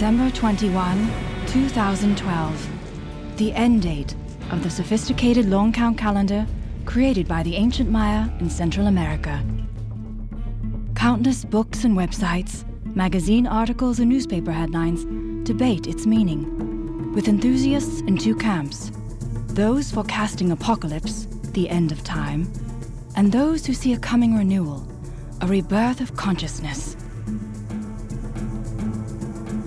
December 21, 2012, the end date of the sophisticated long count calendar created by the ancient Maya in Central America. Countless books and websites, magazine articles and newspaper headlines debate its meaning, with enthusiasts in two camps: those forecasting apocalypse, the end of time, and those who see a coming renewal, a rebirth of consciousness.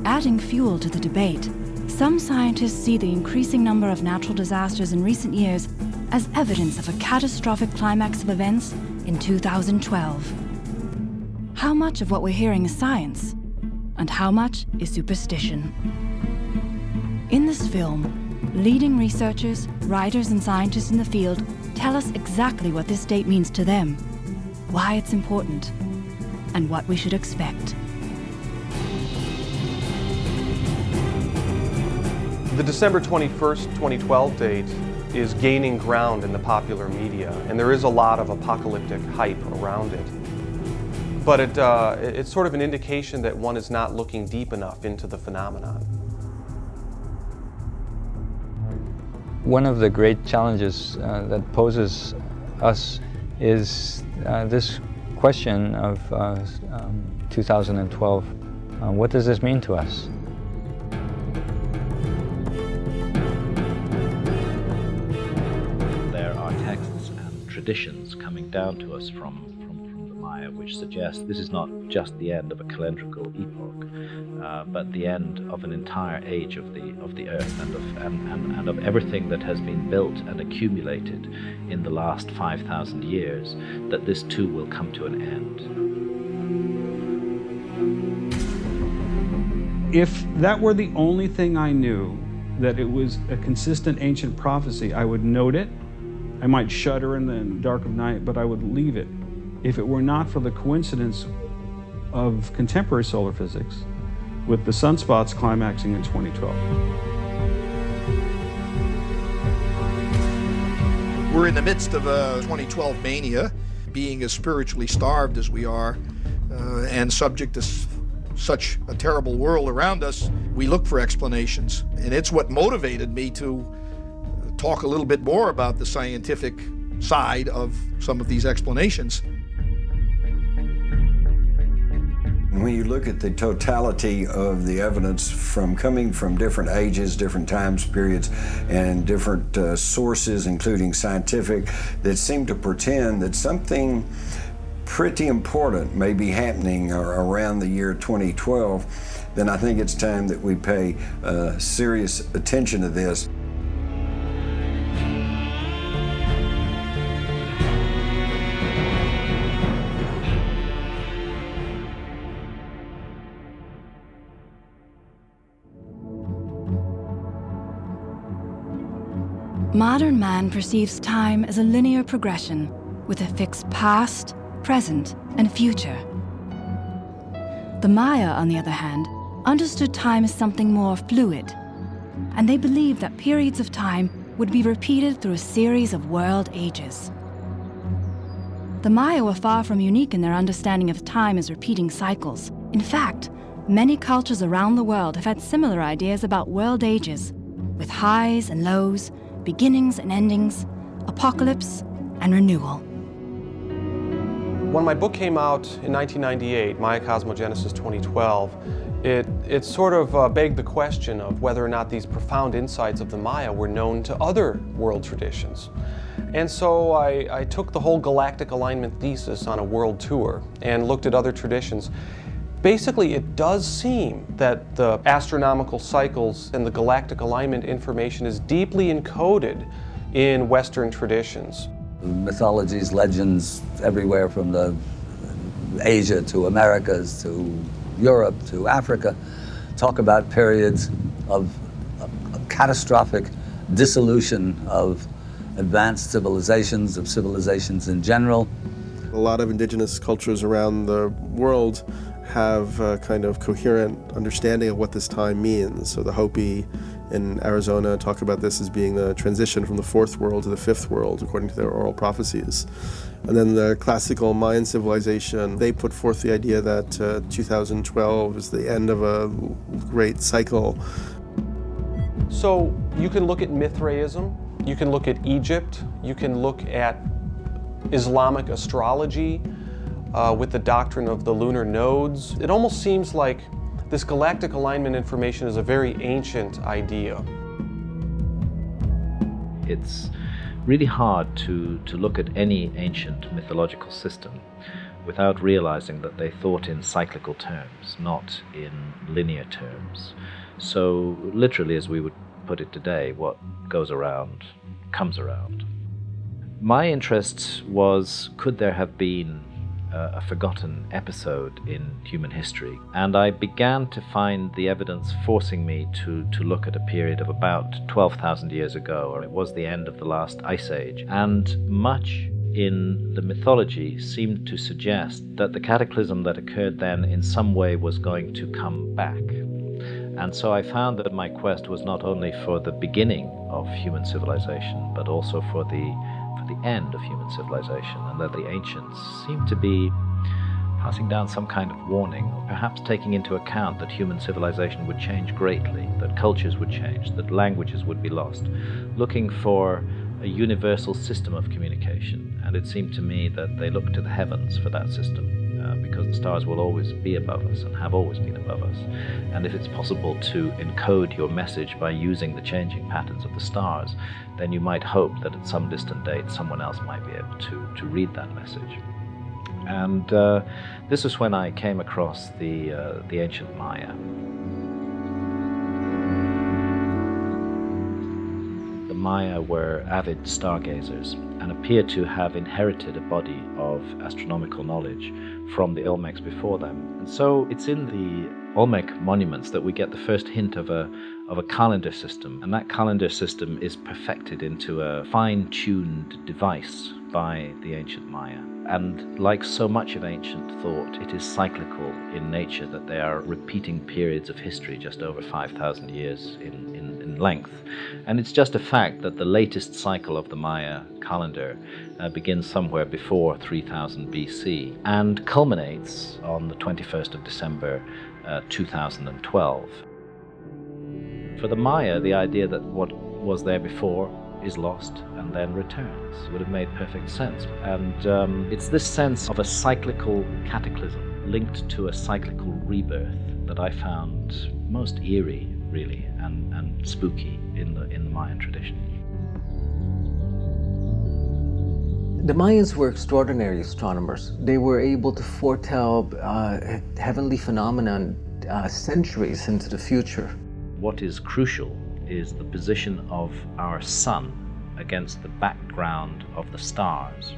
Adding fuel to the debate, some scientists see the increasing number of natural disasters in recent years as evidence of a catastrophic climax of events in 2012. How much of what we're hearing is science, and how much is superstition? In this film, leading researchers, writers, and scientists in the field tell us exactly what this date means to them, why it's important, and what we should expect. The December 21st, 2012 date is gaining ground in the popular media, and there is a lot of apocalyptic hype around it. But it's sort of an indication that one is not looking deep enough into the phenomenon. One of the great challenges that poses us is this question of 2012. What does this mean to us? Traditions coming down to us from the Maya, which suggest this is not just the end of a calendrical epoch, but the end of an entire age of the earth and of everything that has been built and accumulated in the last 5,000 years. That this too will come to an end. If that were the only thing I knew, that it was a consistent ancient prophecy, I would note it. I might shudder in the dark of night, but I would leave it. If it were not for the coincidence of contemporary solar physics with the sunspots climaxing in 2012. We're in the midst of a 2012 mania, being as spiritually starved as we are, and subject to such a terrible world around us. We look for explanations, and it's what motivated me to talk a little bit more about the scientific side of some of these explanations. When you look at the totality of the evidence coming from different ages, different time periods, and different sources, including scientific, that seem to pretend that something pretty important may be happening around the year 2012, then I think it's time that we pay serious attention to this. Modern man perceives time as a linear progression with a fixed past, present, and future. The Maya, on the other hand, understood time as something more fluid, and they believed that periods of time would be repeated through a series of world ages. The Maya were far from unique in their understanding of time as repeating cycles. In fact, many cultures around the world have had similar ideas about world ages, with highs and lows, beginnings and endings, apocalypse and renewal. When my book came out in 1998, Maya Cosmogenesis 2012, it sort of begged the question of whether or not these profound insights of the Maya were known to other world traditions. And so I took the whole galactic alignment thesis on a world tour and looked at other traditions. Basically, it does seem that the astronomical cycles and the galactic alignment information is deeply encoded in Western traditions. Mythologies, legends, everywhere from Asia to Americas to Europe to Africa, talk about periods of catastrophic dissolution of advanced civilizations, of civilizations in general. A lot of indigenous cultures around the world have a kind of coherent understanding of what this time means. So the Hopi in Arizona talk about this as being the transition from the fourth world to the fifth world, according to their oral prophecies. And then the classical Mayan civilization, they put forth the idea that 2012 is the end of a great cycle. So you can look at Mithraism, you can look at Egypt, you can look at Islamic astrology with the doctrine of the lunar nodes. It almost seems like this galactic alignment information is a very ancient idea. It's really hard to look at any ancient mythological system without realizing that they thought in cyclical terms, not in linear terms. So literally, as we would put it today, what goes around comes around. My interest was, could there have been a forgotten episode in human history? And I began to find the evidence forcing me to look at a period of about 12,000 years ago, or it was the end of the last ice age. And much in the mythology seemed to suggest that the cataclysm that occurred then in some way was going to come back. And so I found that my quest was not only for the beginning of human civilization, but also for the end of human civilization, and that the ancients seemed to be passing down some kind of warning, or perhaps taking into account that human civilization would change greatly, that cultures would change, that languages would be lost, looking for a universal system of communication. And it seemed to me that they looked to the heavens for that system, because the stars will always be above us and have always been above us. And if it's possible to encode your message by using the changing patterns of the stars, then you might hope that at some distant date someone else might be able to read that message. And this was when I came across the ancient Maya. The Maya were avid stargazers and appear to have inherited a body of astronomical knowledge from the Olmecs before them. And so it's in the Olmec monuments that we get the first hint of a calendar system, and that calendar system is perfected into a fine-tuned device by the ancient Maya. And like so much of ancient thought, it is cyclical in nature, that they are repeating periods of history just over 5,000 years in length. And it's just a fact that the latest cycle of the Maya calendar begins somewhere before 3000 BC and culminates on the 21st of December 2012. For the Maya, the idea that what was there before is lost and then returns would have made perfect sense. And it's this sense of a cyclical cataclysm linked to a cyclical rebirth that I found most eerie, really, and spooky in the Mayan tradition. The Mayans were extraordinary astronomers. They were able to foretell heavenly phenomena centuries into the future. What is crucial is the position of our sun against the background of the stars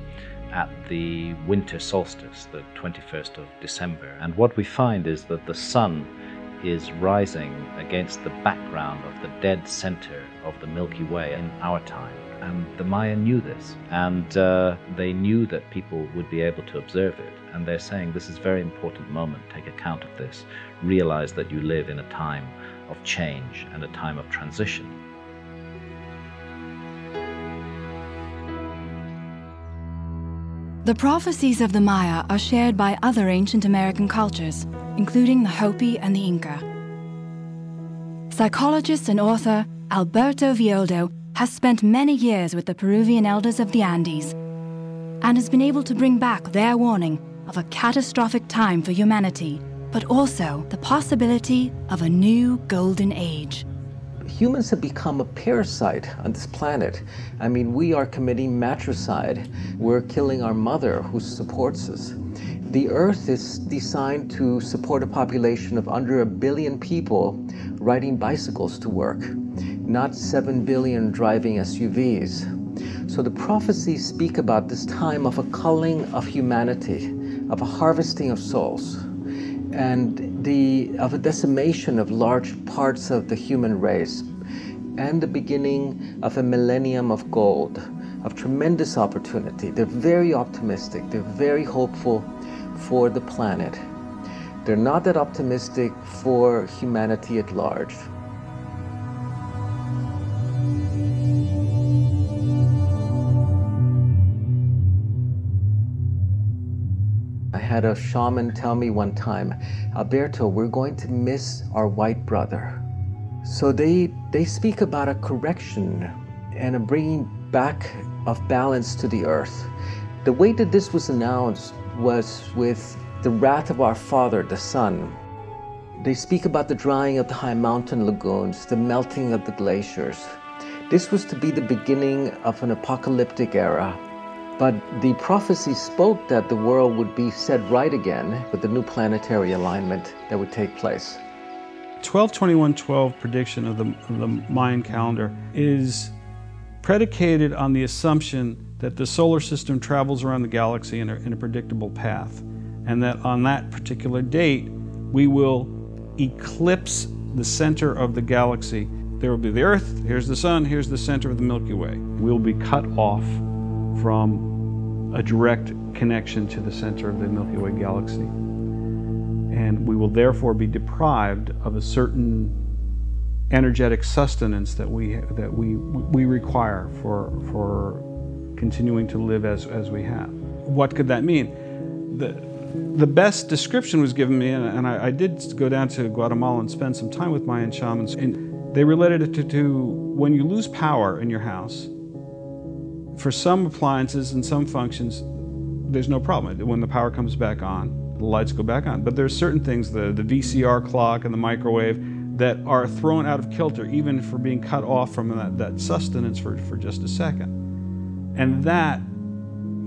at the winter solstice, the 21st of December. And what we find is that the sun is rising against the background of the dead center of the Milky Way in our time. And the Maya knew this, and they knew that people would be able to observe it. And they're saying, this is a very important moment, take account of this. Realize that you live in a time of change and a time of transition. The prophecies of the Maya are shared by other ancient American cultures, including the Hopi and the Inca. Psychologist and author Alberto Villoldo has spent many years with the Peruvian elders of the Andes and has been able to bring back their warning of a catastrophic time for humanity, but also the possibility of a new golden age. Humans have become a parasite on this planet. I mean, we are committing matricide. We're killing our mother who supports us. The Earth is designed to support a population of under 1 billion people riding bicycles to work, not 7 billion driving SUVs. So the prophecies speak about this time of a culling of humanity, of a harvesting of souls, and of a decimation of large parts of the human race, and the beginning of a millennium of gold, of tremendous opportunity. They're very optimistic, they're very hopeful for the planet. They're not that optimistic for humanity at large. I had a shaman tell me one time, Alberto, we're going to miss our white brother. So they speak about a correction and a bringing back of balance to the earth. The way that this was announced was with the wrath of our father, the sun. They speak about the drying of the high mountain lagoons, the melting of the glaciers. This was to be the beginning of an apocalyptic era. But the prophecy spoke that the world would be set right again with the new planetary alignment that would take place. 12-21-12 prediction of the Mayan calendar is predicated on the assumption that the solar system travels around the galaxy in a predictable path, and that on that particular date we will eclipse the center of the galaxy. There will be the Earth, here's the Sun, here's the center of the Milky Way. We will be cut off from a direct connection to the center of the Milky Way galaxy. And we will therefore be deprived of a certain energetic sustenance that we require for continuing to live as we have. What could that mean? The best description was given me, and I did go down to Guatemala and spend some time with Mayan shamans, and they related it to when you lose power in your house. For some appliances and some functions, there's no problem. When the power comes back on, the lights go back on. But there's certain things, the VCR clock and the microwave, that are thrown out of kilter even for being cut off from that sustenance for just a second. And that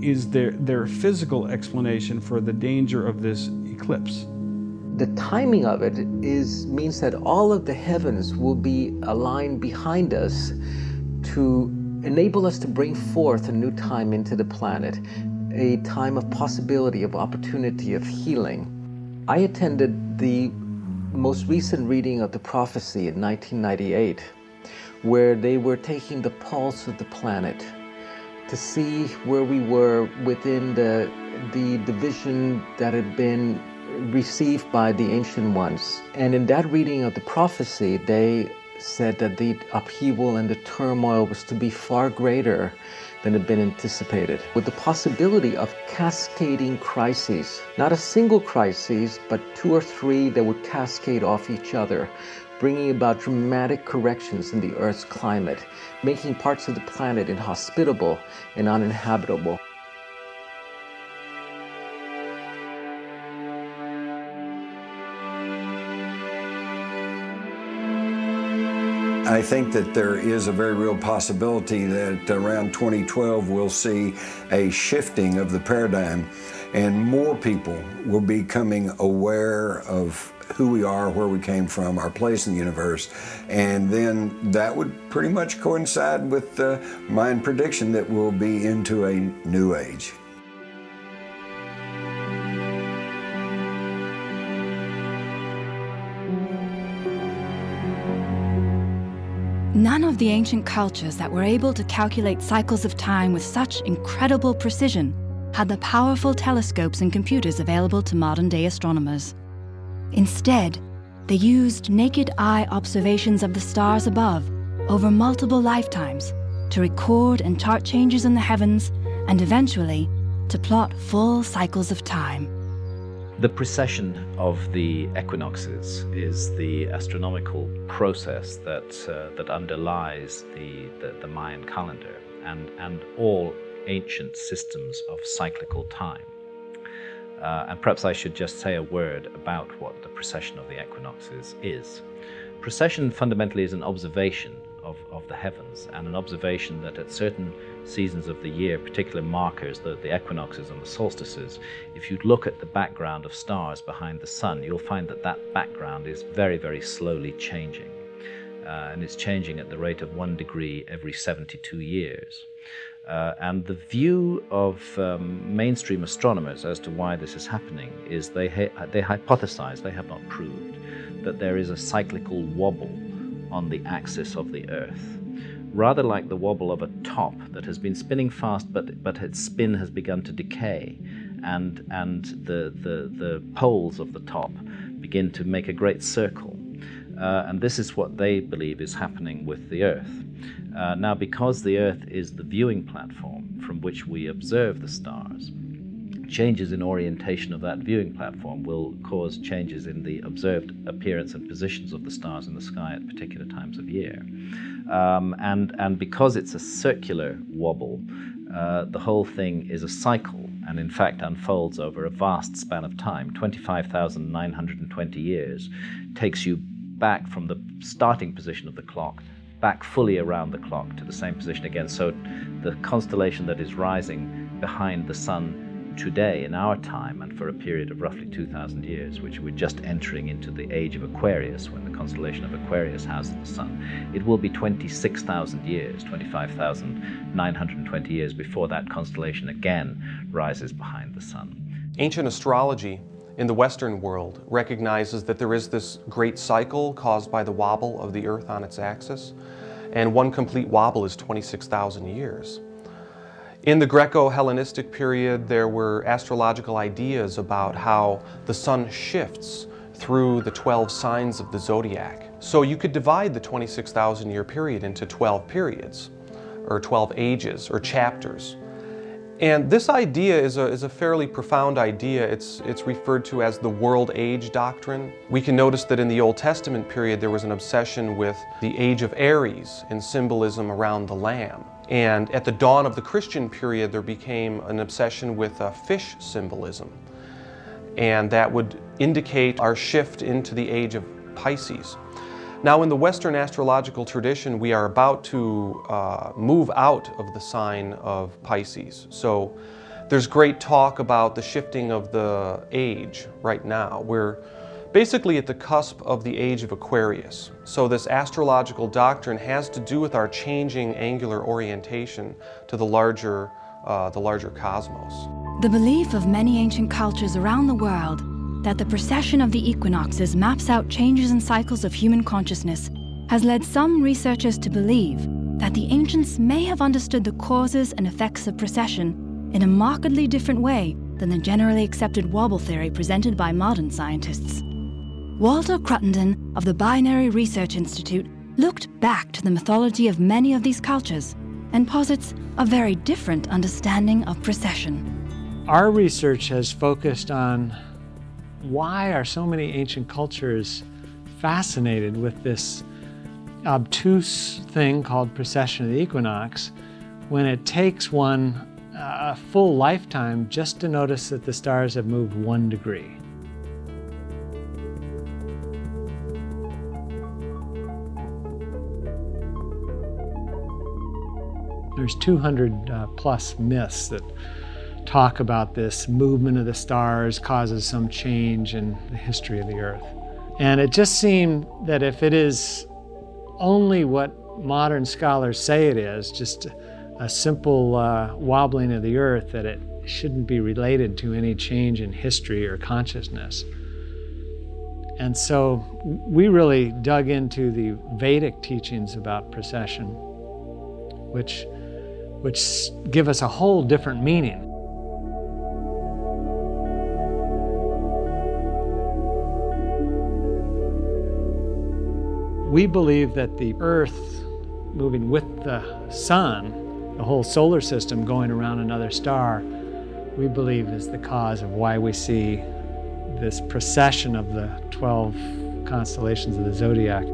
is their physical explanation for the danger of this eclipse. The timing of it means that all of the heavens will be aligned behind us to enable us to bring forth a new time into the planet, a time of possibility, of opportunity, of healing. I attended the most recent reading of the prophecy in 1998, where they were taking the pulse of the planet to see where we were within the division that had been received by the ancient ones. And in that reading of the prophecy, they said that the upheaval and the turmoil was to be far greater than had been anticipated, with the possibility of cascading crises. Not a single crisis, but 2 or 3 that would cascade off each other, bringing about dramatic corrections in the Earth's climate, making parts of the planet inhospitable and uninhabitable. I think that there is a very real possibility that around 2012 we'll see a shifting of the paradigm, and more people will be becoming aware of who we are, where we came from, our place in the universe, and then that would pretty much coincide with the Mayan prediction that we'll be into a new age. None of the ancient cultures that were able to calculate cycles of time with such incredible precision had the powerful telescopes and computers available to modern-day astronomers. Instead, they used naked eye observations of the stars above over multiple lifetimes to record and chart changes in the heavens and eventually to plot full cycles of time. The precession of the equinoxes is the astronomical process that underlies the Mayan calendar and all ancient systems of cyclical time. And perhaps I should just say a word about what the precession of the equinoxes is. Precession fundamentally is an observation of the heavens, and an observation that at certain seasons of the year, particular markers, the equinoxes and the solstices, if you look at the background of stars behind the sun, you'll find that that background is very, very slowly changing. And it's changing at the rate of 1 degree every 72 years. And the view of mainstream astronomers as to why this is happening is they hypothesize, they have not proved, that there is a cyclical wobble on the axis of the Earth, rather like the wobble of a top that has been spinning fast, but its spin has begun to decay, and the poles of the top begin to make a great circle. And this is what they believe is happening with the Earth. Now, because the Earth is the viewing platform from which we observe the stars, changes in orientation of that viewing platform will cause changes in the observed appearance and positions of the stars in the sky at particular times of year. And because it's a circular wobble, the whole thing is a cycle, and in fact unfolds over a vast span of time. 25,920 years takes you back from the starting position of the clock, back fully around the clock to the same position again. So the constellation that is rising behind the sun today in our time, and for a period of roughly 2,000 years, which we're just entering into the age of Aquarius, when the constellation of Aquarius houses the sun, it will be 26,000 years, 25,920 years before that constellation again rises behind the sun. Ancient astrology in the Western world recognizes that there is this great cycle caused by the wobble of the Earth on its axis, and one complete wobble is 26,000 years. In the Greco-Hellenistic period, there were astrological ideas about how the sun shifts through the 12 signs of the zodiac. So you could divide the 26,000-year period into 12 periods, or 12 ages, or chapters. And this idea is a fairly profound idea. It's referred to as the world age doctrine. We can notice that in the Old Testament period there was an obsession with the age of Aries and symbolism around the lamb. And at the dawn of the Christian period there became an obsession with fish symbolism. And that would indicate our shift into the age of Pisces. Now in the Western astrological tradition, we are about to move out of the sign of Pisces. So there's great talk about the shifting of the age right now. We're basically at the cusp of the age of Aquarius. So this astrological doctrine has to do with our changing angular orientation to the larger cosmos. The belief of many ancient cultures around the world that the precession of the equinoxes maps out changes and cycles of human consciousness has led some researchers to believe that the ancients may have understood the causes and effects of precession in a markedly different way than the generally accepted wobble theory presented by modern scientists. Walter Cruttenden of the Binary Research Institute looked back to the mythology of many of these cultures and posits a very different understanding of precession. Our research has focused on why are so many ancient cultures fascinated with this obtuse thing called precession of the equinox when it takes one a full lifetime just to notice that the stars have moved 1 degree. There's 200 plus myths that talk about this movement of the stars causes some change in the history of the Earth. And it just seemed that if it is only what modern scholars say it is, just a simple wobbling of the Earth, that it shouldn't be related to any change in history or consciousness. And so we really dug into the Vedic teachings about precession, which give us a whole different meaning. We believe that the Earth moving with the sun, the whole solar system going around another star, we believe is the cause of why we see this precession of the 12 constellations of the zodiac.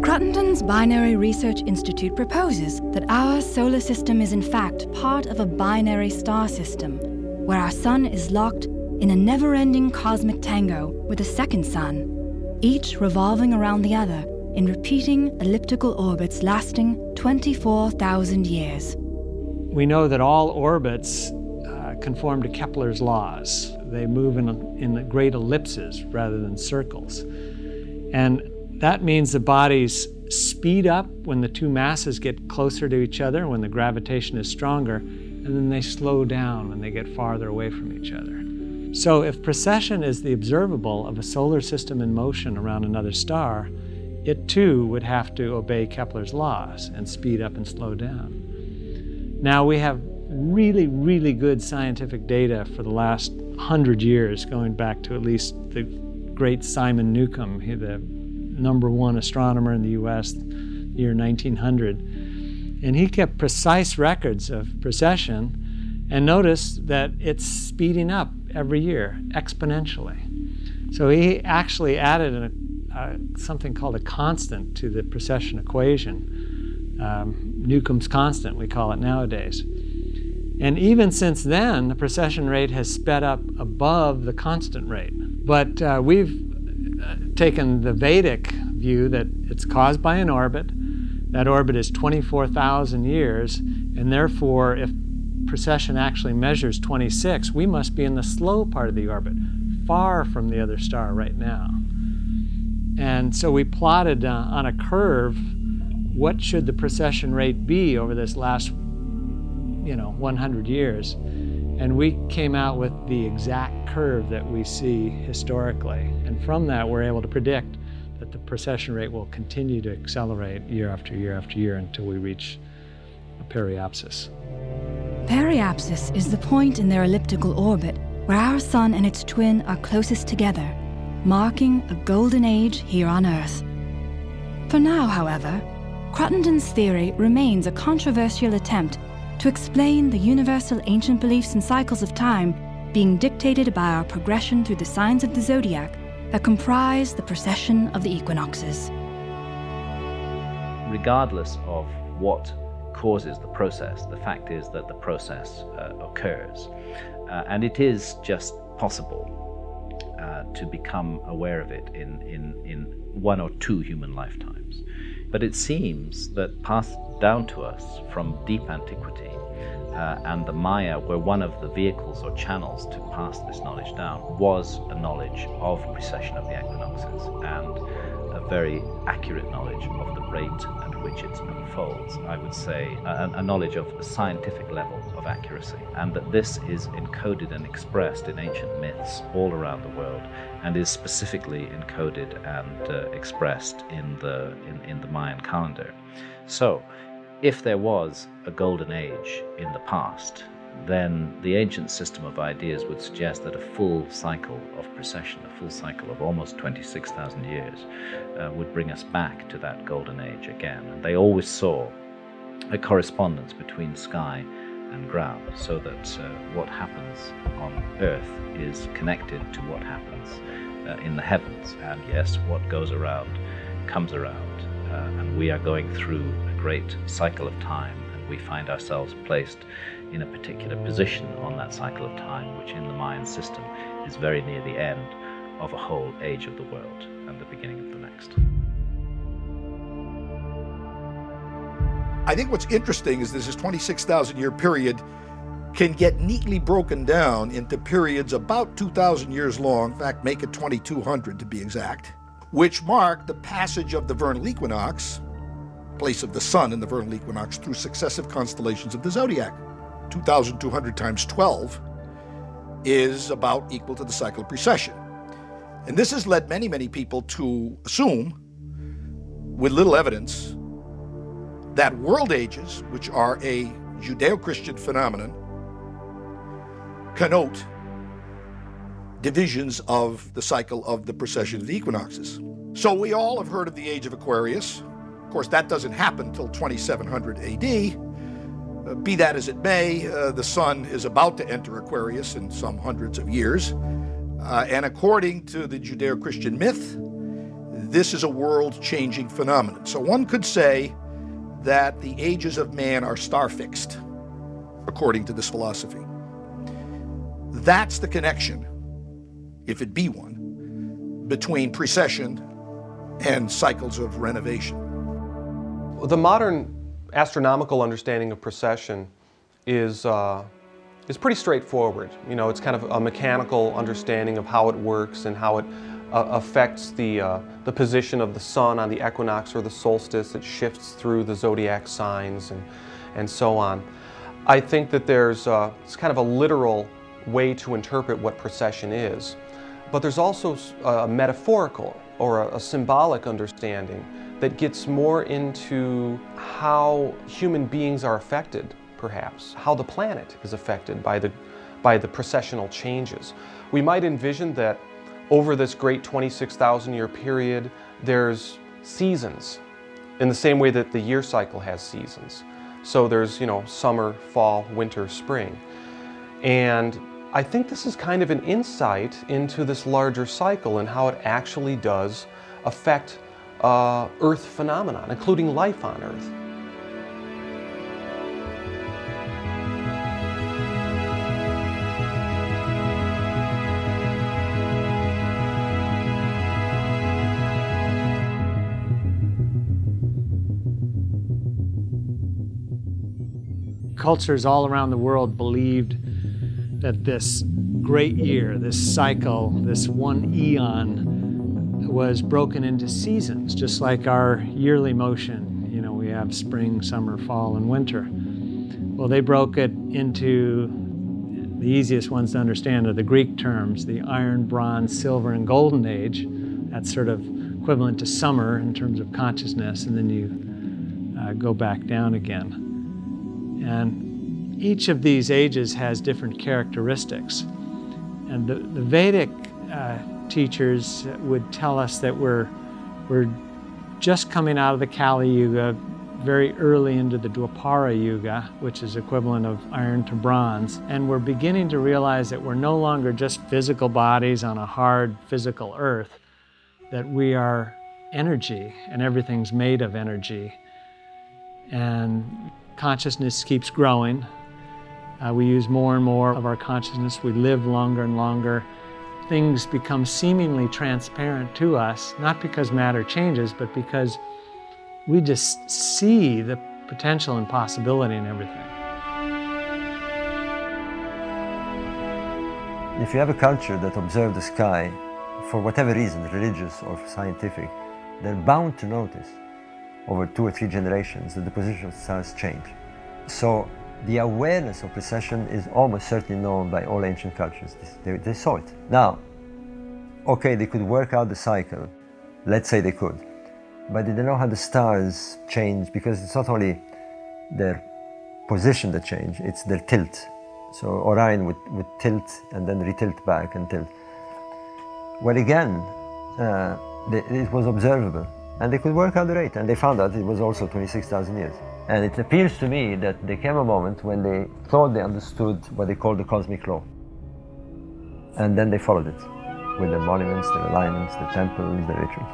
Cruttenden's Binary Research Institute proposes that our solar system is in fact part of a binary star system, where our sun is locked in a never-ending cosmic tango with a second sun, each revolving around the other in repeating elliptical orbits lasting 24,000 years. We know that all orbits conform to Kepler's laws. They move in great ellipses rather than circles. And that means the bodies speed up when the two masses get closer to each other, when the gravitation is stronger, and then they slow down when they get farther away from each other. So if precession is the observable of a solar system in motion around another star, it too would have to obey Kepler's laws and speed up and slow down. Now we have really, really good scientific data for the last 100 years, going back to at least the great Simon Newcomb, the #1 astronomer in the US, year 1900. And he kept precise records of precession, And notice that it's speeding up every year exponentially. So he actually added something called a constant to the precession equation. Newcomb's constant, we call it nowadays. And even since then, the precession rate has sped up above the constant rate. But we've taken the Vedic view that it's caused by an orbit. That orbit is 24,000 years, and therefore, if precession actually measures 26, we must be in the slow part of the orbit, far from the other star right now. And so we plotted on a curve what should the precession rate be over this last 100 years. And we came out with the exact curve that we see historically. And from that, we're able to predict that the precession rate will continue to accelerate year after year after year until we reach a periapsis. Periapsis is the point in their elliptical orbit where our sun and its twin are closest together, marking a golden age here on Earth. For now, however, Crottenden's theory remains a controversial attempt to explain the universal ancient beliefs and cycles of time being dictated by our progression through the signs of the zodiac that comprise the precession of the equinoxes. Regardless of what causes the process, the fact is that the process occurs. And it is just possible to become aware of it in one or two human lifetimes. But it seems that passed down to us from deep antiquity, and the Maya were one of the vehicles or channels to pass this knowledge down, was a knowledge of precession of the equinoxes and a very accurate knowledge of the rate at which it unfolds. I would say a knowledge of a scientific level of accuracy, and that this is encoded and expressed in ancient myths all around the world, and is specifically encoded and expressed in the Mayan calendar. So, if there was a golden age in the past, then the ancient system of ideas would suggest that a full cycle of precession, a full cycle of almost 26,000 years, would bring us back to that golden age again. And they always saw a correspondence between sky and ground, so that what happens on Earth is connected to what happens in the heavens. And yes, what goes around comes around, and we are going through a great cycle of time, and we find ourselves placed in a particular position on that cycle of time, which in the Mayan system is very near the end of a whole age of the world and the beginning of the next. I think what's interesting is this 26,000 year period can get neatly broken down into periods about 2,000 years long, in fact make it 2,200 to be exact, which mark the passage of the vernal equinox, place of the sun in the vernal equinox, through successive constellations of the zodiac. 2,200 times 12 is about equal to the cycle of precession. And this has led many, many people to assume, with little evidence, that world ages, which are a Judeo-Christian phenomenon, connote divisions of the cycle of the precession of the equinoxes. So we all have heard of the age of Aquarius. Of course, that doesn't happen until 2700 AD. Be that as it may, the sun is about to enter Aquarius in some hundreds of years. And according to the Judeo-Christian myth, this is a world-changing phenomenon. So one could say that the ages of man are star-fixed, according to this philosophy. That's the connection, if it be one, between precession and cycles of renovation. The modern astronomical understanding of precession is pretty straightforward. You know, it's kind of a mechanical understanding of how it works and how it affects the position of the sun on the equinox or the solstice. It shifts through the zodiac signs and so on. I think that there's it's kind of a literal way to interpret what precession is, but there's also a metaphorical or a symbolic understanding that gets more into how human beings are affected, perhaps, how the planet is affected by the precessional changes. We might envision that over this great 26,000 year period, there's seasons in the same way that the year cycle has seasons. So there's, you know, summer, fall, winter, spring. And I think this is kind of an insight into this larger cycle and how it actually does affect Earth phenomenon, including life on Earth. Cultures all around the world believed that this great year, this cycle, this one eon was broken into seasons, just like our yearly motion. You know, we have spring, summer, fall, and winter. Well, they broke it into the easiest ones to understand are the Greek terms, the Iron, Bronze, Silver, and Golden Age. That's sort of equivalent to summer in terms of consciousness, and then you go back down again. And each of these ages has different characteristics. And the Vedic teachers would tell us that we're just coming out of the Kali Yuga, very early into the Dwapara Yuga, which is equivalent of iron to bronze. And we're beginning to realize that we're no longer just physical bodies on a hard physical earth, that we are energy and everything's made of energy. And consciousness keeps growing. We use more and more of our consciousness. We live longer and longer. Things become seemingly transparent to us, not because matter changes, but because we just see the potential and possibility in everything. If you have a culture that observes the sky, for whatever reason, religious or scientific, they're bound to notice over 2 or 3 generations that the position of the stars change. So the awareness of precession is almost certainly known by all ancient cultures. They saw it. Now, okay, they could work out the cycle. Let's say they could. But did they know how the stars change? Because it's not only their position that change, it's their tilt. So Orion would tilt and then retilt back and tilt. Well, again, it was observable. And they could work out the rate, and they found out it was also 26,000 years. And it appears to me that there came a moment when they thought they understood what they called the cosmic law. And then they followed it with the monuments, the alignments, the temples, the rituals.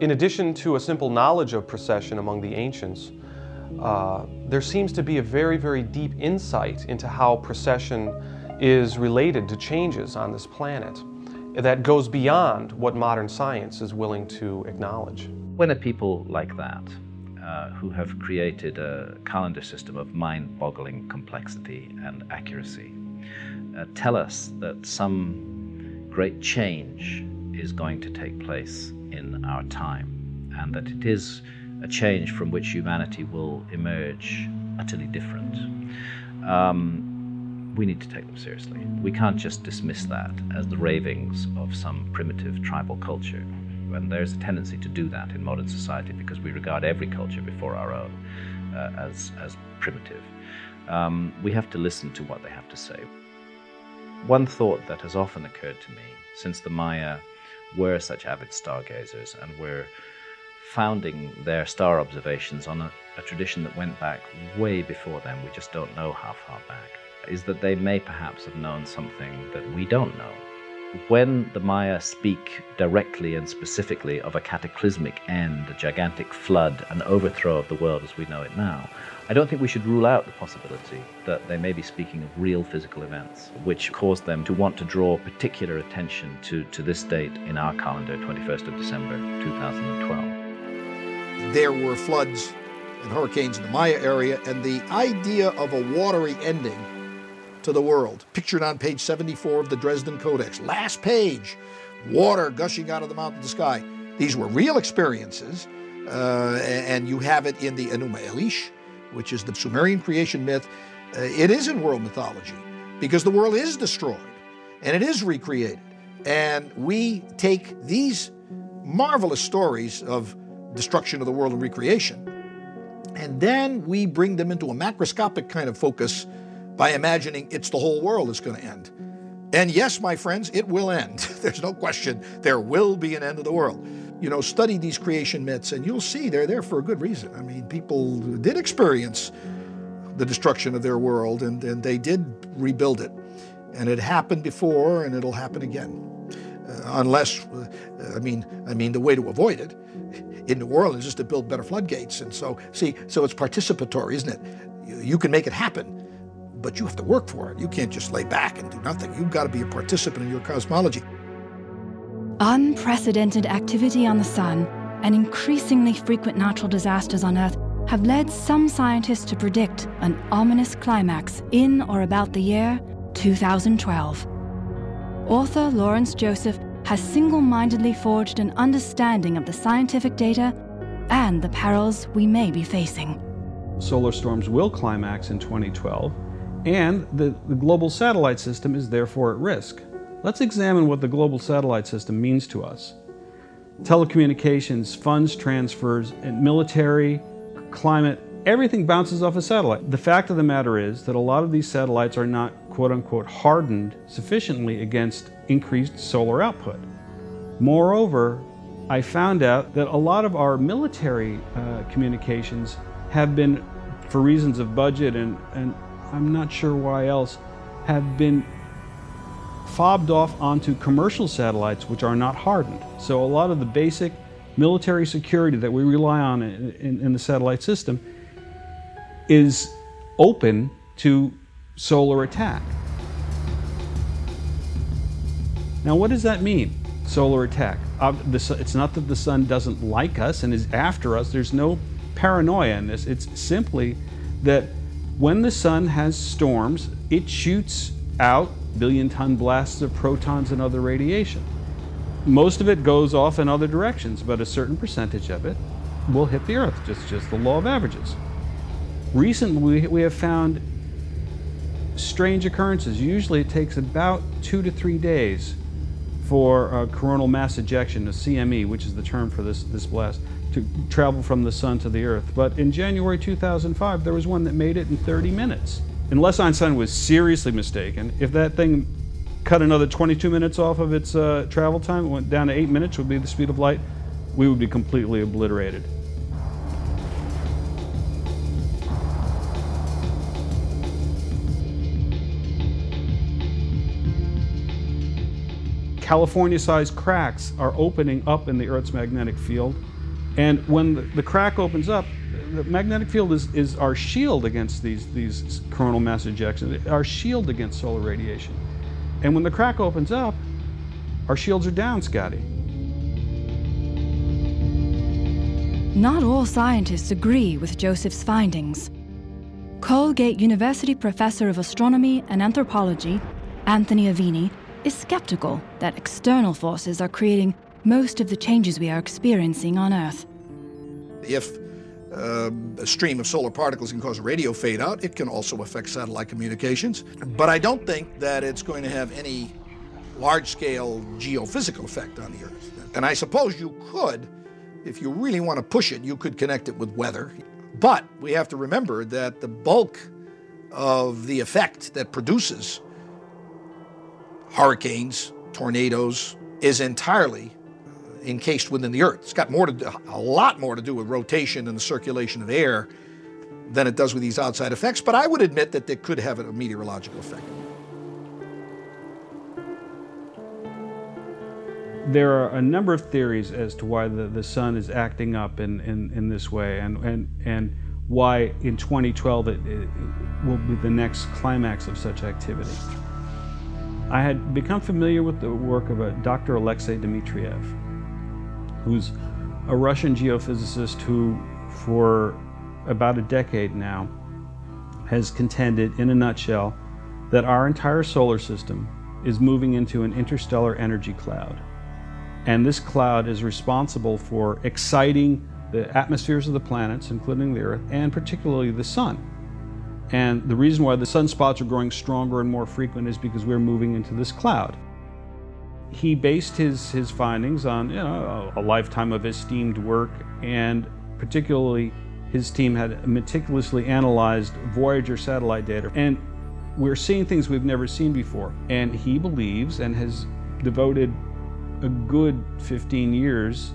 In addition to a simple knowledge of precession among the ancients, there seems to be a very, very deep insight into how precession is related to changes on this planet that goes beyond what modern science is willing to acknowledge. When are people like that, who have created a calendar system of mind-boggling complexity and accuracy, tell us that some great change is going to take place in our time, and that it is a change from which humanity will emerge utterly different, we need to take them seriously. We can't just dismiss that as the ravings of some primitive tribal culture. And there's a tendency to do that in modern society because we regard every culture before our own as primitive. We have to listen to what they have to say. One thought that has often occurred to me, since the Maya were such avid stargazers and were founding their star observations on a tradition that went back way before them, we just don't know how far back, is that they may perhaps have known something that we don't know. When the Maya speak directly and specifically of a cataclysmic end, a gigantic flood, an overthrow of the world as we know it now, I don't think we should rule out the possibility that they may be speaking of real physical events which caused them to want to draw particular attention to this date in our calendar, 21st of December 2012. There were floods and hurricanes in the Maya area, and the idea of a watery ending to the world, pictured on page 74 of the Dresden Codex. Last page, water gushing out of the mountain to the sky. These were real experiences, and you have it in the Enuma Elish, which is the Sumerian creation myth. It is in world mythology, because the world is destroyed, and it is recreated. And we take these marvelous stories of destruction of the world and recreation, and then we bring them into a macroscopic kind of focus by imagining it's the whole world that's going to end. And yes, my friends, it will end. There's no question there will be an end of the world. You know, study these creation myths and you'll see they're there for a good reason. I mean, people did experience the destruction of their world and they did rebuild it. And it happened before and it'll happen again. Unless, I mean, the way to avoid it in New Orleans is to build better floodgates. And so, so it's participatory, isn't it? You can make it happen, but you have to work for it. You can't just lay back and do nothing. You've got to be a participant in your cosmology. Unprecedented activity on the sun and increasingly frequent natural disasters on Earth have led some scientists to predict an ominous climax in or about the year 2012. Author Lawrence Joseph has single-mindedly forged an understanding of the scientific data and the perils we may be facing. Solar storms will climax in 2012, and the global satellite system is therefore at risk. Let's examine what the global satellite system means to us. Telecommunications, funds transfers, and military, climate, everything bounces off a satellite. The fact of the matter is that a lot of these satellites are not quote-unquote hardened sufficiently against increased solar output. Moreover, I found out that a lot of our military communications have been, for reasons of budget and I'm not sure why else, have been fobbed off onto commercial satellites which are not hardened. So a lot of the basic military security that we rely on in the satellite system is open to solar attack. Now what does that mean, solar attack? It's not that the sun doesn't like us and is after us. There's no paranoia in this. It's simply that when the sun has storms, it shoots out billion-ton blasts of protons and other radiation. Most of it goes off in other directions, but a certain percentage of it will hit the Earth, just the law of averages. Recently, we have found strange occurrences. Usually it takes about 2 to 3 days for coronal mass ejection, a CME, which is the term for this blast, to travel from the sun to the Earth. But in January 2005, there was one that made it in 30 minutes. Unless Einstein was seriously mistaken, if that thing cut another 22 minutes off of its travel time, it went down to 8 minutes, would be the speed of light, we would be completely obliterated. California-sized cracks are opening up in the Earth's magnetic field, and when the crack opens up, the magnetic field is our shield against these coronal mass ejections, our shield against solar radiation. And when the crack opens up, our shields are down, Scotty. Not all scientists agree with Joseph's findings. Colgate University professor of astronomy and anthropology, Anthony Avini, is skeptical that external forces are creating most of the changes we are experiencing on Earth. If a stream of solar particles can cause a radio fade out, it can also affect satellite communications. But I don't think that it's going to have any large-scale geophysical effect on the Earth. And I suppose you could, if you really want to push it, you could connect it with weather. But we have to remember that the bulk of the effect that produces hurricanes, tornadoes, is entirely encased within the Earth. It's got a lot more to do with rotation and the circulation of air than it does with these outside effects, but I would admit that they could have a meteorological effect. There are a number of theories as to why the sun is acting up in this way, and why in 2012 it will be the next climax of such activity. I had become familiar with the work of Dr. Alexei Dmitriev, who's a Russian geophysicist who, for about a decade now, has contended, in a nutshell, that our entire solar system is moving into an interstellar energy cloud. And this cloud is responsible for exciting the atmospheres of the planets, including the Earth, and particularly the sun. And the reason why the sunspots are growing stronger and more frequent is because we're moving into this cloud. He based his findings on a lifetime of esteemed work, and particularly his team had meticulously analyzed Voyager satellite data. And we're seeing things we've never seen before. And he believes, and has devoted a good 15 years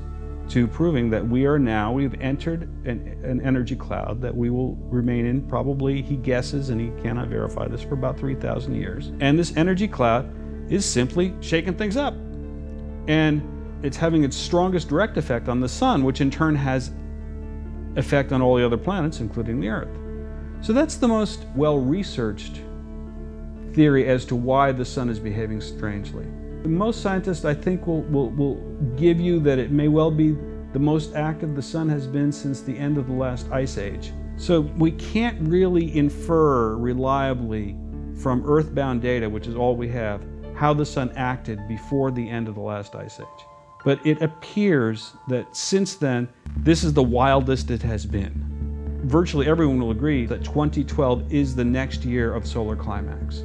to proving that we've entered an energy cloud that we will remain in probably, he guesses, and he cannot verify this, for about 3,000 years. And this energy cloud is simply shaking things up. And it's having its strongest direct effect on the sun, which in turn has effect on all the other planets, including the Earth. So that's the most well-researched theory as to why the sun is behaving strangely. Most scientists, I think, will give you that it may well be the most active the sun has been since the end of the last ice age. So we can't really infer reliably from earthbound data, which is all we have, how the sun acted before the end of the last ice age. But it appears that since then, this is the wildest it has been. Virtually everyone will agree that 2012 is the next year of solar climax.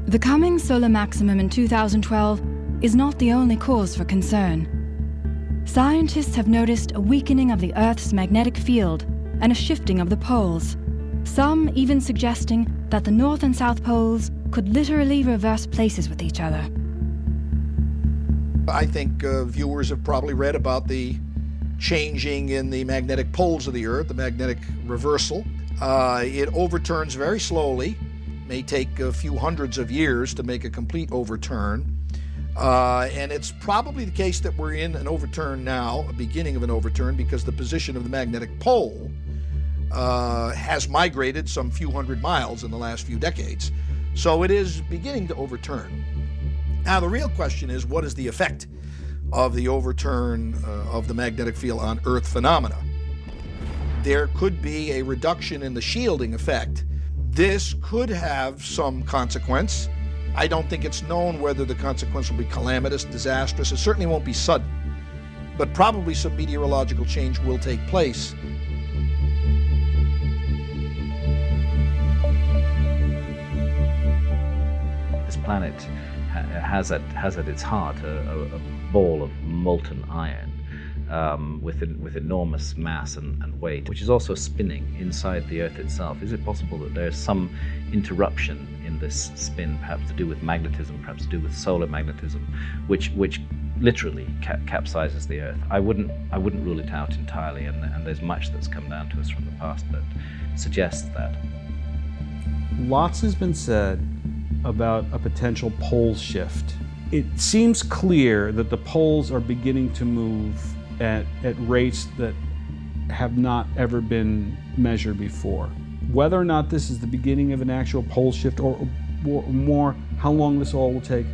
The coming solar maximum in 2012 is not the only cause for concern. Scientists have noticed a weakening of the Earth's magnetic field and a shifting of the poles, some even suggesting that the North and South poles could literally reverse places with each other. I think viewers have probably read about the changing in the magnetic poles of the Earth, the magnetic reversal. It overturns very slowly. May take a few hundreds of years to make a complete overturn. And it's probably the case that we're in an overturn now, a beginning of an overturn, because the position of the magnetic pole has migrated some few hundred miles in the last few decades. So it is beginning to overturn. Now the real question is, what is the effect of the overturn of the magnetic field on Earth phenomena? There could be a reduction in the shielding effect. This could have some consequence. I don't think it's known whether the consequence will be calamitous, disastrous. It certainly won't be sudden, but probably some meteorological change will take place. This planet has at its heart a ball of molten iron with enormous mass and weight, which is also spinning inside the Earth itself. Is it possible that there's some interruption in this spin, perhaps to do with magnetism, perhaps to do with solar magnetism, which literally capsizes the Earth? I wouldn't rule it out entirely, and there's much that's come down to us from the past that suggests that. Lots has been said about a potential pole shift. It seems clear that the poles are beginning to move at rates that have not ever been measured before. Whether or not this is the beginning of an actual pole shift or more, how long this all will take,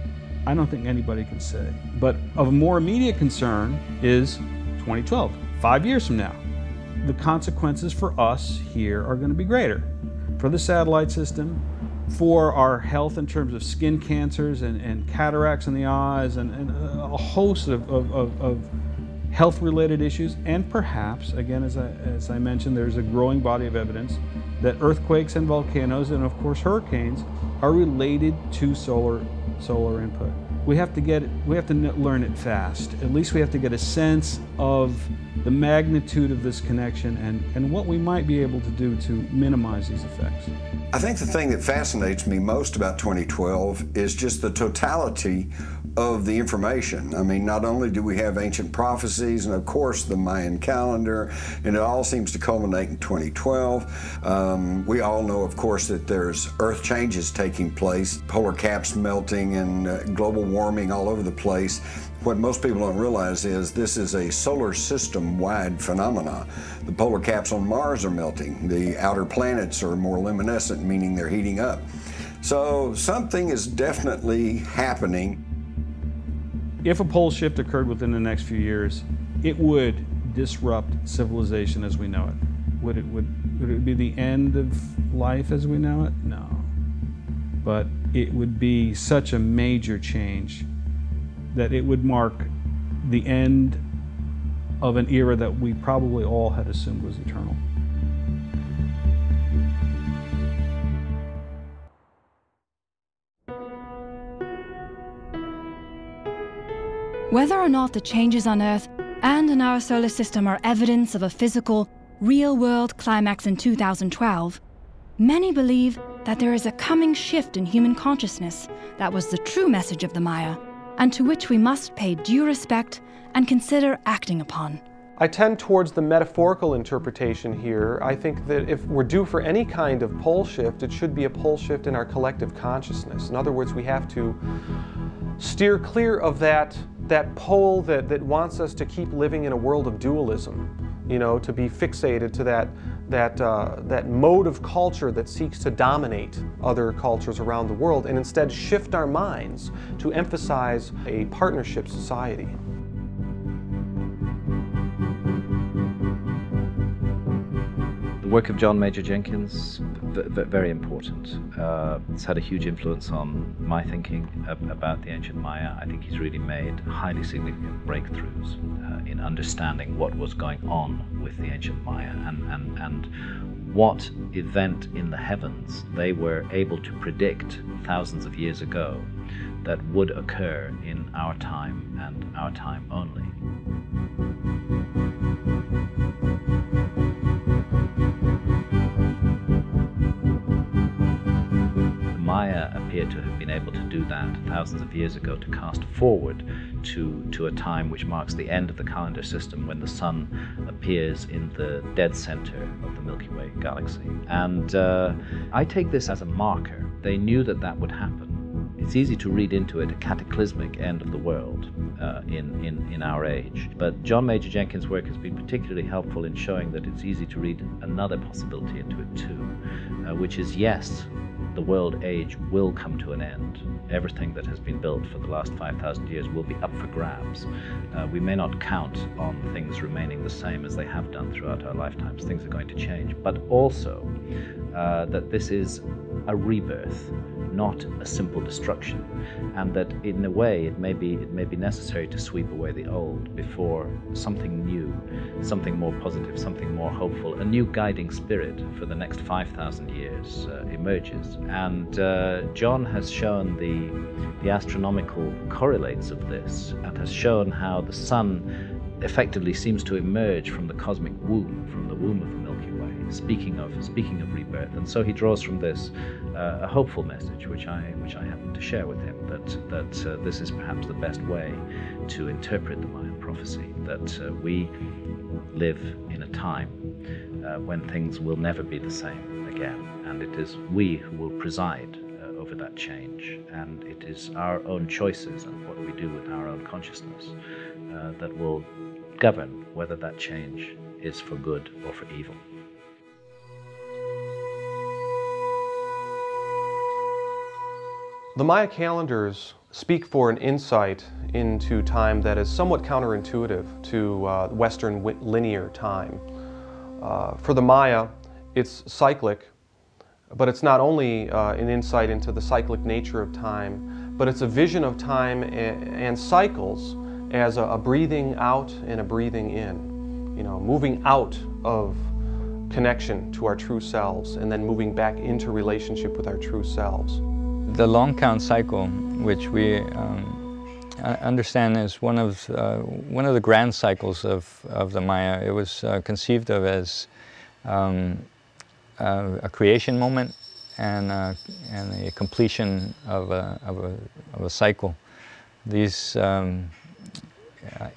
I don't think anybody can say. But of more immediate concern is 2012, 5 years from now. The consequences for us here are going to be greater. For the satellite system, for our health in terms of skin cancers and cataracts in the eyes and a host of health-related issues, and perhaps, again, as I mentioned, there's a growing body of evidence that earthquakes and volcanoes and, of course, hurricanes are related to solar input. We have to learn it fast. At least we have to get a sense of the magnitude of this connection and what we might be able to do to minimize these effects. I think the thing that fascinates me most about 2012 is just the totality of the information. I mean, not only do we have ancient prophecies and, of course, the Mayan calendar, and it all seems to culminate in 2012. We all know, of course, that there's earth changes taking place, polar caps melting and global warming all over the place. What most people don't realize is this is a solar system-wide phenomena. The polar caps on Mars are melting. The outer planets are more luminescent, meaning they're heating up. So something is definitely happening. If a pole shift occurred within the next few years, it would disrupt civilization as we know it. Would it be the end of life as we know it? No. But it would be such a major change that it would mark the end of an era that we probably all had assumed was eternal. Whether or not the changes on Earth and in our solar system are evidence of a physical, real-world climax in 2012, many believe that there is a coming shift in human consciousness that was the true message of the Maya, and to which we must pay due respect and consider acting upon. I tend towards the metaphorical interpretation here. I think that if we're due for any kind of pole shift, it should be a pole shift in our collective consciousness. In other words, we have to steer clear of that pole that wants us to keep living in a world of dualism, you know, to be fixated to that mode of culture that seeks to dominate other cultures around the world, and instead shift our minds to emphasize a partnership society. The work of John Major Jenkins, very important. It's had a huge influence on my thinking about the ancient Maya. I think he's really made highly significant breakthroughs in understanding what was going on with the ancient Maya and what event in the heavens they were able to predict thousands of years ago that would occur in our time and our time only. Maya appear to have been able to do that thousands of years ago, to cast forward to a time which marks the end of the calendar system, when the sun appears in the dead center of the Milky Way galaxy. And I take this as a marker. They knew that that would happen. It's easy to read into it a cataclysmic end of the world in our age. But John Major Jenkins' work has been particularly helpful in showing that it's easy to read another possibility into it too, which is, yes, the world age will come to an end. Everything that has been built for the last 5,000 years will be up for grabs. We may not count on things remaining the same as they have done throughout our lifetimes. Things are going to change. But also that this is a rebirth, not a simple destruction, and that in a way it may be necessary to sweep away the old before something new, something more positive, something more hopeful, a new guiding spirit for the next 5,000 years emerges. And John has shown the astronomical correlates of this, and has shown how the sun effectively seems to emerge from the cosmic womb, from the womb of the Milky Way, speaking of rebirth. And so he draws from this a hopeful message, which I happen to share with him, that this is perhaps the best way to interpret the Mayan prophecy, that we live in a time when things will never be the same again, and it is we who will preside over that change, and it is our own choices and what we do with our own consciousness that will govern whether that change is for good or for evil. The Maya calendars speak for an insight into time that is somewhat counterintuitive to Western linear time. For the Maya, it's cyclic, but it's not only an insight into the cyclic nature of time, but it's a vision of time and cycles as a breathing out and a breathing in. You know, moving out of connection to our true selves and then moving back into relationship with our true selves. The long count cycle, which we understand as one of the grand cycles of the Maya, it was conceived of as a creation moment and a completion of a cycle. These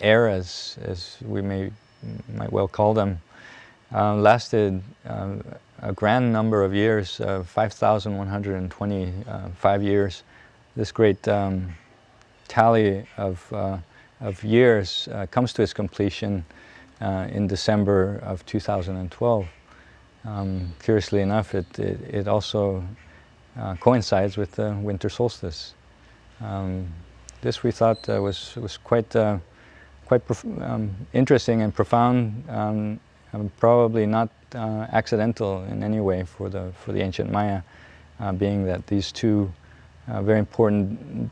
eras, as we might well call them, lasted a grand number of years, 5,125 years. This great tally of years comes to its completion in December of 2012. Curiously enough, it also coincides with the winter solstice. This we thought was quite interesting and profound. Probably not accidental in any way for the ancient Maya, being that these two very important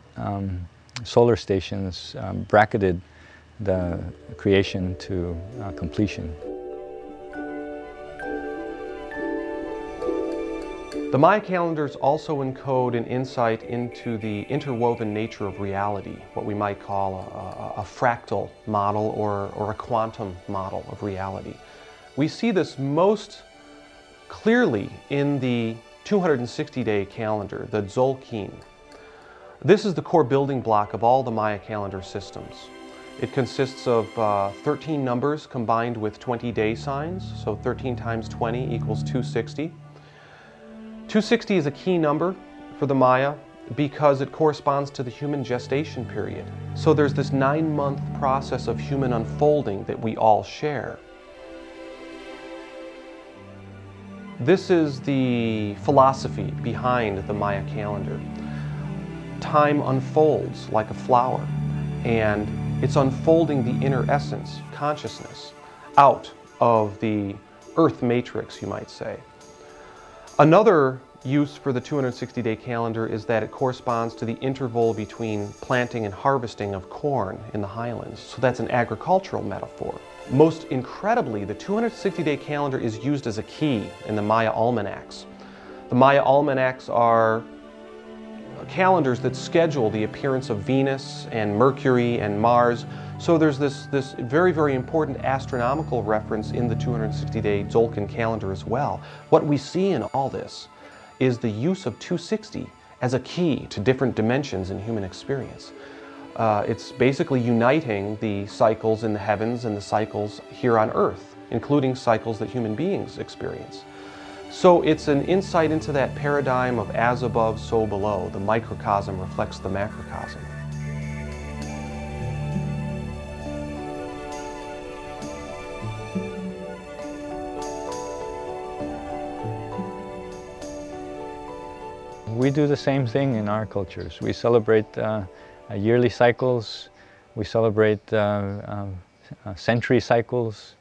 solar stations bracketed the creation to completion. The Maya calendars also encode an insight into the interwoven nature of reality, what we might call a fractal model or a quantum model of reality. We see this most clearly in the 260-day calendar, the Tzolk'in. This is the core building block of all the Maya calendar systems. It consists of 13 numbers combined with 20 day signs, so 13 times 20 equals 260. 260 is a key number for the Maya because it corresponds to the human gestation period. So there's this 9-month process of human unfolding that we all share. This is the philosophy behind the Maya calendar. Time unfolds like a flower, and it's unfolding the inner essence, consciousness, out of the earth matrix, you might say. Another use for the 260-day calendar is that it corresponds to the interval between planting and harvesting of corn in the highlands. So that's an agricultural metaphor. Most incredibly, the 260-day calendar is used as a key in the Maya almanacs. The Maya almanacs are calendars that schedule the appearance of Venus and Mercury and Mars. So there's this very, very important astronomical reference in the 260-day Tzolk'in calendar as well. What we see in all this is the use of 260 as a key to different dimensions in human experience. It's basically uniting the cycles in the heavens and the cycles here on Earth, including cycles that human beings experience. So it's an insight into that paradigm of as above, so below. The microcosm reflects the macrocosm. We do the same thing in our cultures. We celebrate yearly cycles, we celebrate century cycles,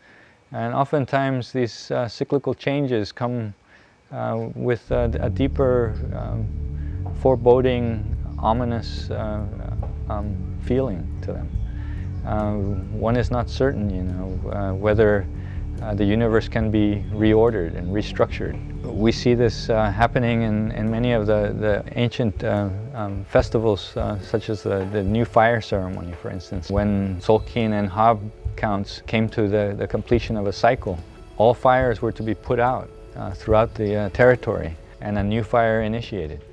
and oftentimes these cyclical changes come with a deeper, foreboding, ominous feeling to them. One is not certain, you know, whether the universe can be reordered and restructured. We see this happening in many of the ancient festivals, such as the New Fire Ceremony, for instance. When Tzolk'in and Hab counts came to the completion of a cycle, all fires were to be put out throughout the territory, and a new fire initiated.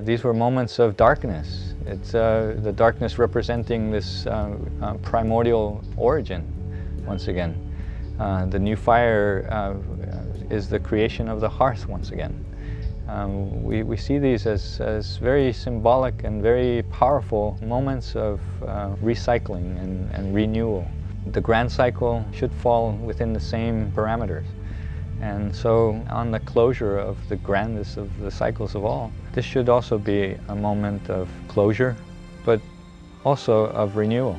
These were moments of darkness. It's the darkness representing this primordial origin, once again. The new fire is the creation of the hearth once again. We see these as very symbolic and very powerful moments of recycling and renewal. The grand cycle should fall within the same parameters. And so on the closure of the grandest of the cycles of all, this should also be a moment of closure, but also of renewal.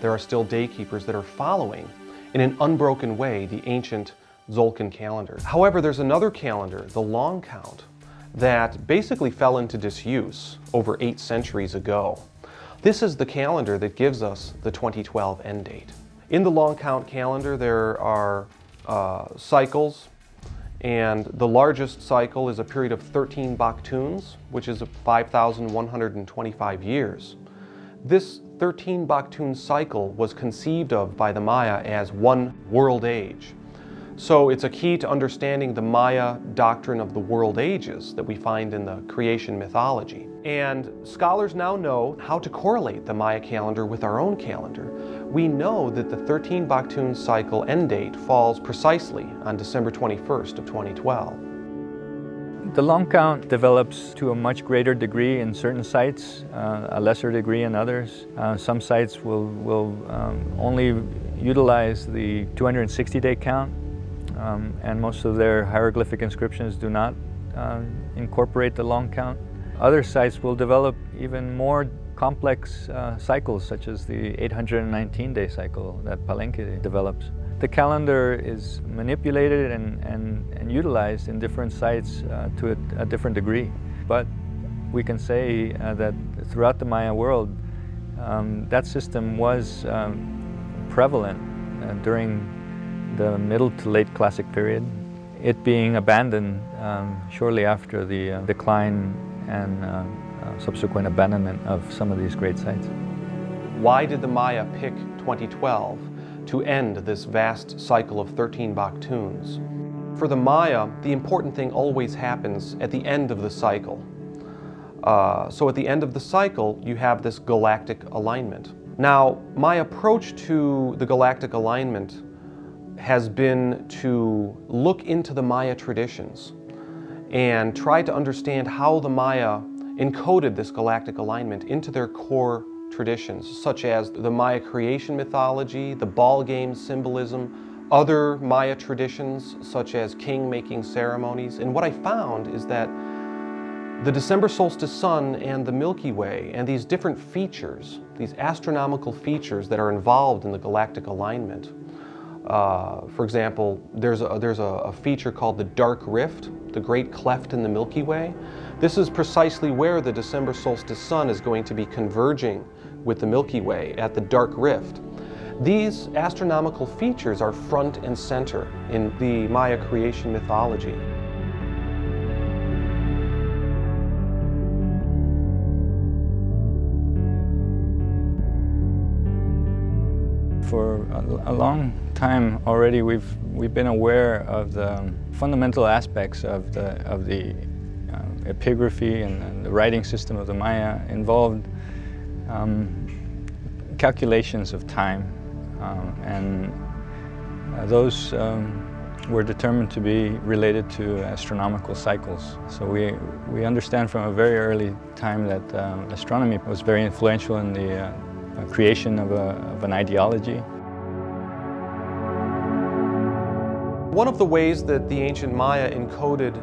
There are still day keepers that are following in an unbroken way the ancient Tzolk'in calendar. However, there's another calendar, the long count, that basically fell into disuse over 8 centuries ago. This is the calendar that gives us the 2012 end date. In the long count calendar, there are cycles, and the largest cycle is a period of 13 Baktuns, which is 5,125 years. This 13 Baktun cycle was conceived of by the Maya as one world age. So it's a key to understanding the Maya doctrine of the world ages that we find in the creation mythology. And scholars now know how to correlate the Maya calendar with our own calendar. We know that the 13 Baktun cycle end date falls precisely on December 21st of 2012. The long count develops to a much greater degree in certain sites, a lesser degree in others. Some sites will only utilize the 260-day count, and most of their hieroglyphic inscriptions do not incorporate the long count. Other sites will develop even more complex cycles, such as the 819-day cycle that Palenque develops. The calendar is manipulated and utilized in different sites to a different degree. But we can say that throughout the Maya world, that system was prevalent during the middle to late classic period, it being abandoned shortly after the decline and subsequent abandonment of some of these great sites. Why did the Maya pick 2012 to end this vast cycle of 13 Baktuns? For the Maya, the important thing always happens at the end of the cycle. So at the end of the cycle, you have this galactic alignment, Now, my approach to the galactic alignment has been to look into the Maya traditions and try to understand how the Maya encoded this galactic alignment into their core traditions, such as the Maya creation mythology, the ball game symbolism, other Maya traditions such as king-making ceremonies. And what I found is that the December solstice sun and the Milky Way and these different features, these astronomical features that are involved in the galactic alignment. For example, there's a feature called the dark rift, the great cleft in the Milky Way. This is precisely where the December solstice sun is going to be converging with the Milky Way at the dark rift. These astronomical features are front and center in the Maya creation mythology. For a long time already, we've been aware of the fundamental aspects of the epigraphy and the writing system of the Maya involved calculations of time, and those were determined to be related to astronomical cycles. So we understand from a very early time that astronomy was very influential in the creation of an ideology. One of the ways that the ancient Maya encoded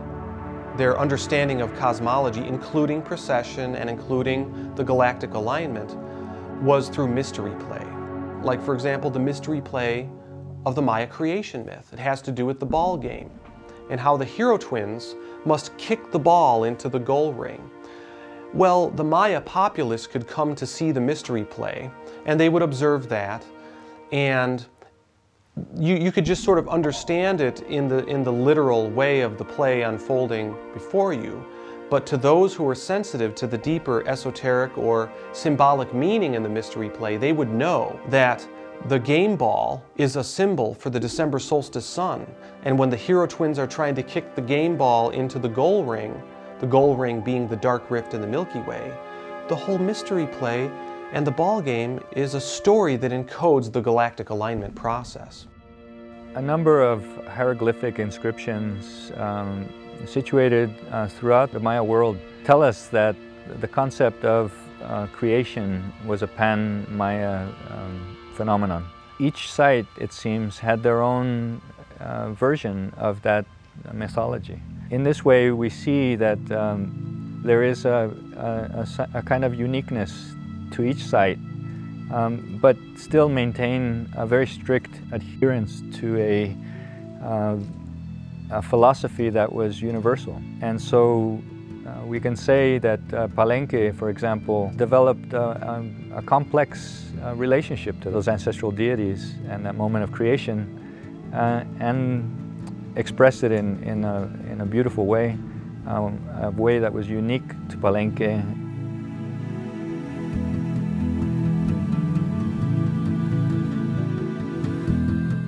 their understanding of cosmology, including precession and including the galactic alignment, was through mystery play. Like, for example, the mystery play of the Maya creation myth. It has to do with the ball game and how the hero twins must kick the ball into the goal ring. Well, the Maya populace could come to see the mystery play, and they would observe that, and you could just sort of understand it in the literal way of the play unfolding before you. But to those who are sensitive to the deeper esoteric or symbolic meaning in the mystery play, they would know that the game ball is a symbol for the December solstice sun, and when the hero twins are trying to kick the game ball into the goal ring being the dark rift in the Milky Way, the whole mystery play and the ball game is a story that encodes the galactic alignment process. A number of hieroglyphic inscriptions situated throughout the Maya world tell us that the concept of creation was a pan-Maya phenomenon. Each site, it seems, had their own version of that mythology. In this way, we see that there is a kind of uniqueness to each site, but still maintain a very strict adherence to a philosophy that was universal. And so we can say that Palenque, for example, developed a complex relationship to those ancestral deities and that moment of creation, and expressed it in a beautiful way, a way that was unique to Palenque.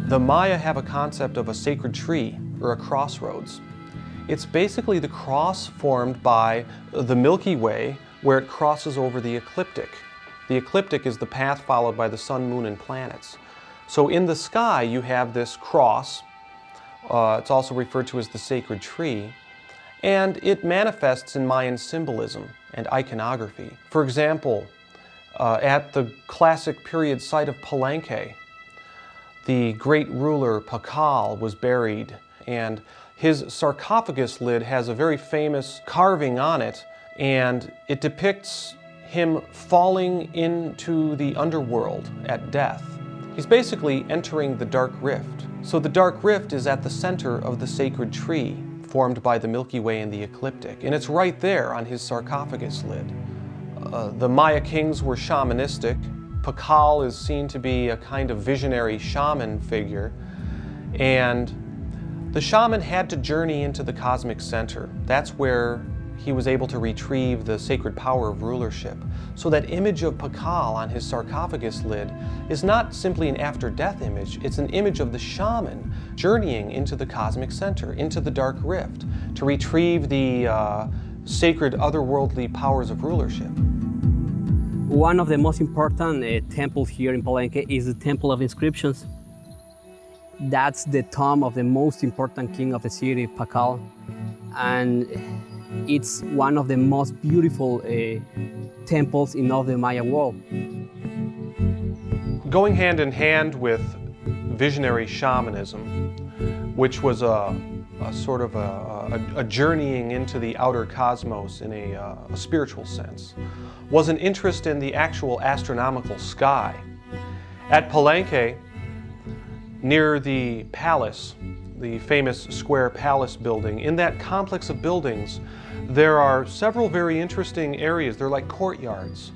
The Maya have a concept of a sacred tree, or a crossroads. It's basically the cross formed by the Milky Way, where it crosses over the ecliptic. The ecliptic is the path followed by the sun, moon, and planets. So in the sky you have this cross. It's also referred to as the sacred tree, and it manifests in Mayan symbolism and iconography. For example, at the classic period site of Palenque, the great ruler Pakal was buried, and his sarcophagus lid has a very famous carving on it, and it depicts him falling into the underworld at death. He's basically entering the dark rift. So the dark rift is at the center of the sacred tree formed by the Milky Way and the ecliptic, and it's right there on his sarcophagus lid. The Maya kings were shamanistic. Pakal is seen to be a kind of visionary shaman figure, and the shaman had to journey into the cosmic center. That's where he was able to retrieve the sacred power of rulership. So that image of Pakal on his sarcophagus lid is not simply an after-death image, it's an image of the shaman journeying into the cosmic center, into the dark rift, to retrieve the sacred otherworldly powers of rulership. One of the most important temples here in Palenque is the Temple of Inscriptions. That's the tomb of the most important king of the city, Pacal. And it's one of the most beautiful temples in all the Maya world. Going hand in hand with visionary shamanism, which was a sort of a journeying into the outer cosmos in a spiritual sense, was an interest in the actual astronomical sky. At Palenque, near the palace, the famous square palace building, in that complex of buildings, there are several very interesting areas. They're like courtyards.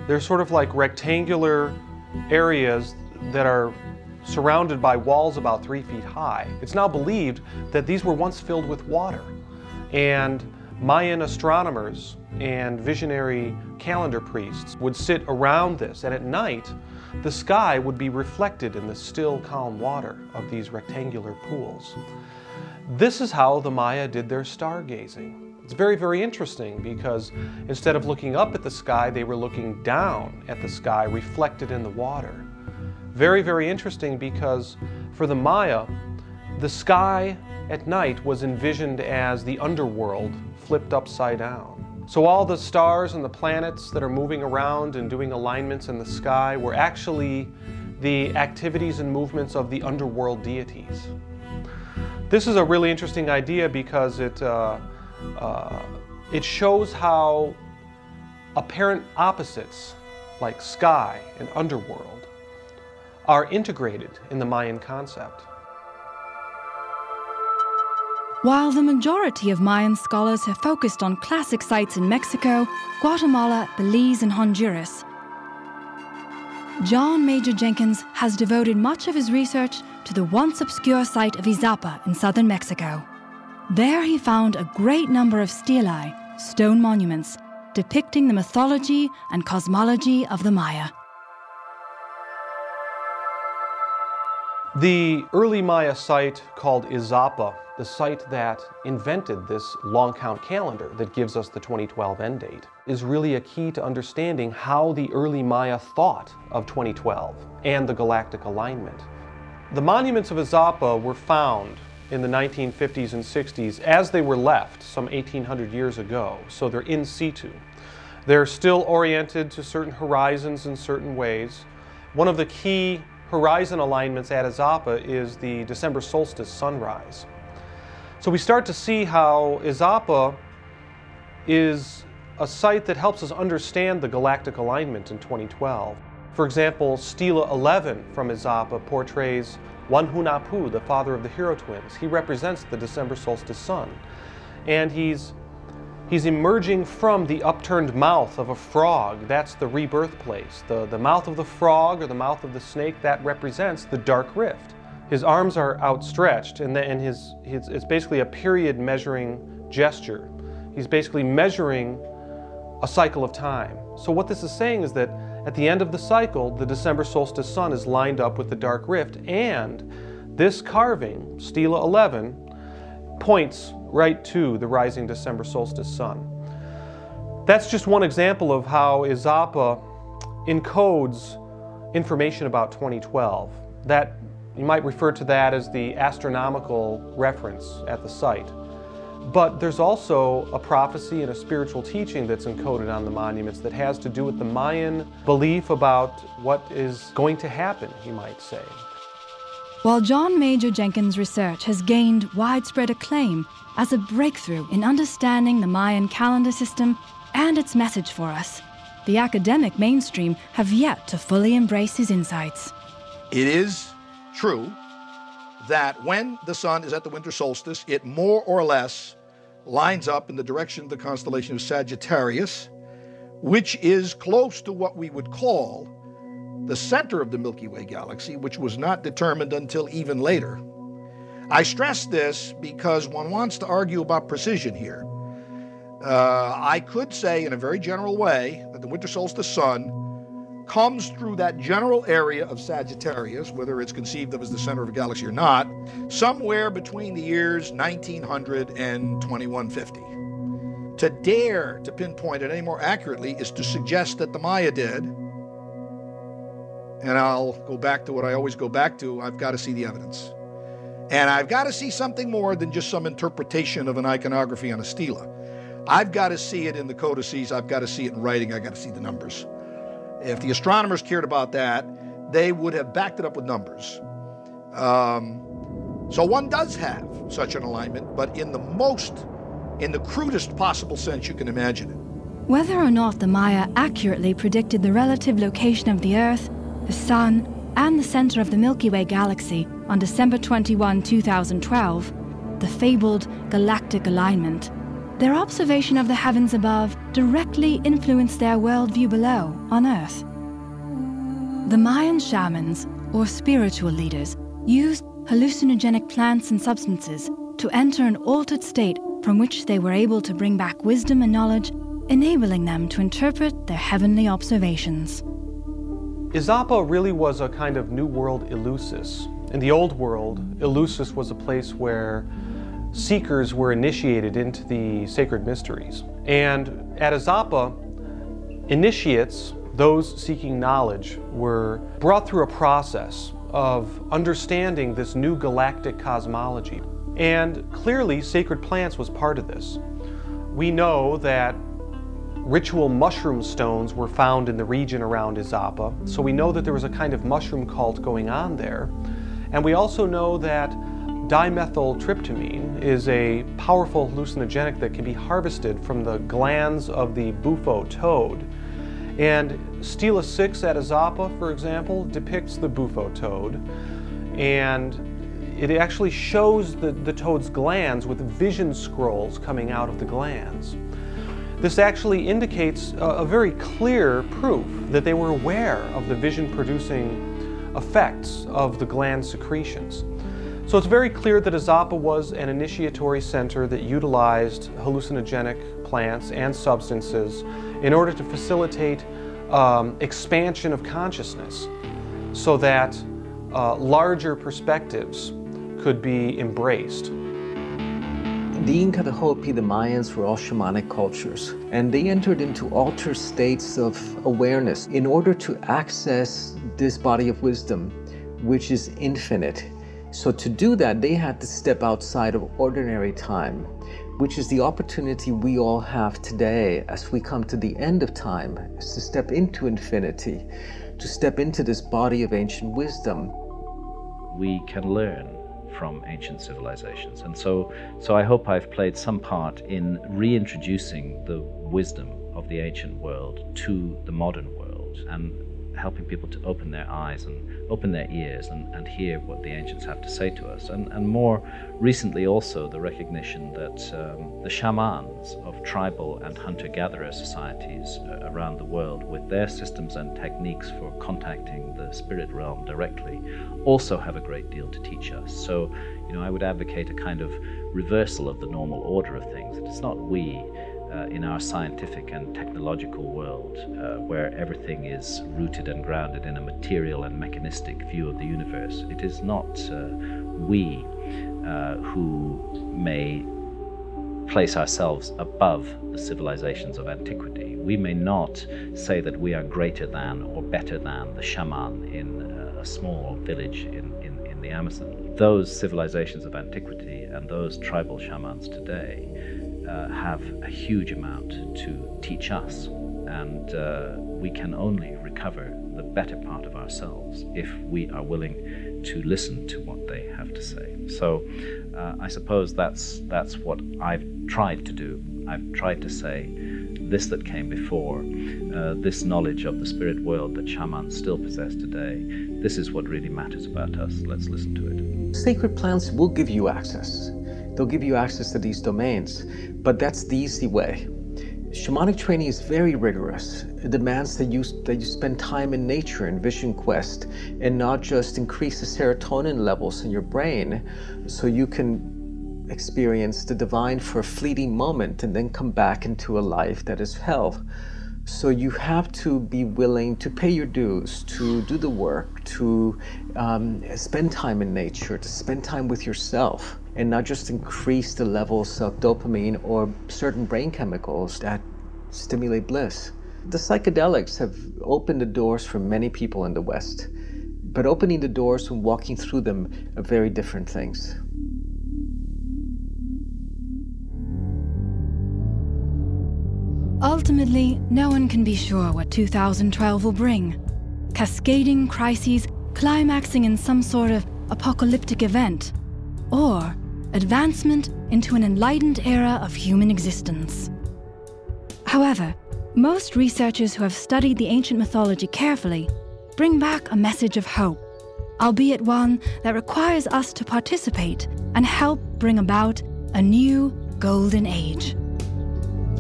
They're sort of like rectangular areas that are surrounded by walls about 3 feet high. It's now believed that these were once filled with water, and Mayan astronomers and visionary calendar priests would sit around this, and at night the sky would be reflected in the still, calm water of these rectangular pools. This is how the Maya did their stargazing. It's very, very interesting because instead of looking up at the sky, they were looking down at the sky reflected in the water. Very, very interesting because for the Maya, the sky at night was envisioned as the underworld flipped upside down. So all the stars and the planets that are moving around and doing alignments in the sky were actually the activities and movements of the underworld deities. This is a really interesting idea because it shows how apparent opposites like sky and underworld are integrated in the Mayan concept. While the majority of Mayan scholars have focused on classic sites in Mexico, Guatemala, Belize, and Honduras, John Major Jenkins has devoted much of his research to the once obscure site of Izapa in southern Mexico. There he found a great number of stelae, stone monuments, depicting the mythology and cosmology of the Maya. The early Maya site called Izapa, the site that invented this long count calendar that gives us the 2012 end date, is really a key to understanding how the early Maya thought of 2012 and the galactic alignment. The monuments of Izapa were found in the 1950s and 60s as they were left some 1800 years ago, so they're in situ. They're still oriented to certain horizons in certain ways. One of the key horizon alignments at Izapa is the December solstice sunrise. So we start to see how Izapa is a site that helps us understand the galactic alignment in 2012. For example, Stela 11 from Izapa portrays Wanhunapu, the father of the hero twins. He represents the December solstice sun. And he's emerging from the upturned mouth of a frog. That's the rebirth place. The mouth of the frog or the mouth of the snake, that represents the dark rift. His arms are outstretched, and it's basically a period measuring gesture. He's basically measuring a cycle of time. So what this is saying is that at the end of the cycle, the December solstice sun is lined up with the dark rift, and this carving, Stela 11, points right to the rising December solstice sun. That's just one example of how Izapa encodes information about 2012. That you might refer to that as the astronomical reference at the site. But there's also a prophecy and a spiritual teaching that's encoded on the monuments that has to do with the Mayan belief about what is going to happen, you might say. While John Major Jenkins' research has gained widespread acclaim as a breakthrough in understanding the Mayan calendar system and its message for us, the academic mainstream have yet to fully embrace his insights. It is true that when the sun is at the winter solstice, it more or less lines up in the direction of the constellation of Sagittarius, which is close to what we would call the center of the Milky Way galaxy, which was not determined until even later. I stress this because one wants to argue about precision here. I could say in a very general way that the winter solstice sun comes through that general area of Sagittarius, whether it's conceived of as the center of a galaxy or not, somewhere between the years 1900 and 2150. To dare to pinpoint it any more accurately is to suggest that the Maya did. And I'll go back to what I always go back to. I've got to see the evidence. And I've got to see something more than just some interpretation of an iconography on a stela. I've got to see it in the codices. I've got to see it in writing. I've got to see the numbers. If the astronomers cared about that, they would have backed it up with numbers. So one does have such an alignment, but in the crudest possible sense you can imagine it. Whether or not the Maya accurately predicted the relative location of the Earth, the Sun, and the center of the Milky Way galaxy on December 21, 2012, the fabled galactic alignment, their observation of the heavens above directly influenced their worldview below on Earth. The Mayan shamans, or spiritual leaders, used hallucinogenic plants and substances to enter an altered state from which they were able to bring back wisdom and knowledge, enabling them to interpret their heavenly observations. Izapa really was a kind of New World Eleusis. In the Old World, Eleusis was a place where seekers were initiated into the sacred mysteries. And at Izapa, initiates, those seeking knowledge, were brought through a process of understanding this new galactic cosmology. And clearly, sacred plants was part of this. We know that ritual mushroom stones were found in the region around Izapa, so we know that there was a kind of mushroom cult going on there. And we also know that dimethyltryptamine is a powerful hallucinogenic that can be harvested from the glands of the bufo toad. And Stela 6 at Izapa, for example, depicts the bufo toad, and it actually shows the toad's glands with vision scrolls coming out of the glands. This actually indicates a very clear proof that they were aware of the vision-producing effects of the gland secretions. So it's very clear that Izapa was an initiatory center that utilized hallucinogenic plants and substances in order to facilitate expansion of consciousness so that larger perspectives could be embraced. The Inca, the Hopi, the Mayans were all shamanic cultures, and they entered into altered states of awareness in order to access this body of wisdom, which is infinite. So to do that, they had to step outside of ordinary time, which is the opportunity we all have today as we come to the end of time, is to step into infinity, to step into this body of ancient wisdom. We can learn from ancient civilizations, and so I hope I've played some part in reintroducing the wisdom of the ancient world to the modern world and helping people to open their eyes and open their ears and hear what the ancients have to say to us. And more recently also the recognition that the shamans of tribal and hunter-gatherer societies around the world, with their systems and techniques for contacting the spirit realm directly, also have a great deal to teach us. So, you know, I would advocate a kind of reversal of the normal order of things. It's not we in our scientific and technological world, where everything is rooted and grounded in a material and mechanistic view of the universe. It is not we who may place ourselves above the civilizations of antiquity. We may not say that we are greater than or better than the shaman in a small village in the Amazon. Those civilizations of antiquity and those tribal shamans today have a huge amount to teach us, and we can only recover the better part of ourselves if we are willing to listen to what they have to say. So I suppose that's what I've tried to do. I've tried to say this that came before, this knowledge of the spirit world that shamans still possess today, this is what really matters about us. Let's listen to it. Sacred plants will give you access. They'll give you access to these domains, but that's the easy way. Shamanic training is very rigorous. It demands that you spend time in nature and vision quest, and not just increase the serotonin levels in your brain so you can experience the divine for a fleeting moment and then come back into a life that is hell. So you have to be willing to pay your dues, to do the work, to spend time in nature, to spend time with yourself. and not just increase the levels of dopamine or certain brain chemicals that stimulate bliss. The psychedelics have opened the doors for many people in the West, but opening the doors and walking through them are very different things. Ultimately, no one can be sure what 2012 will bring. Cascading crises climaxing in some sort of apocalyptic event, or advancement into an enlightened era of human existence. However, most researchers who have studied the ancient mythology carefully bring back a message of hope, albeit one that requires us to participate and help bring about a new golden age.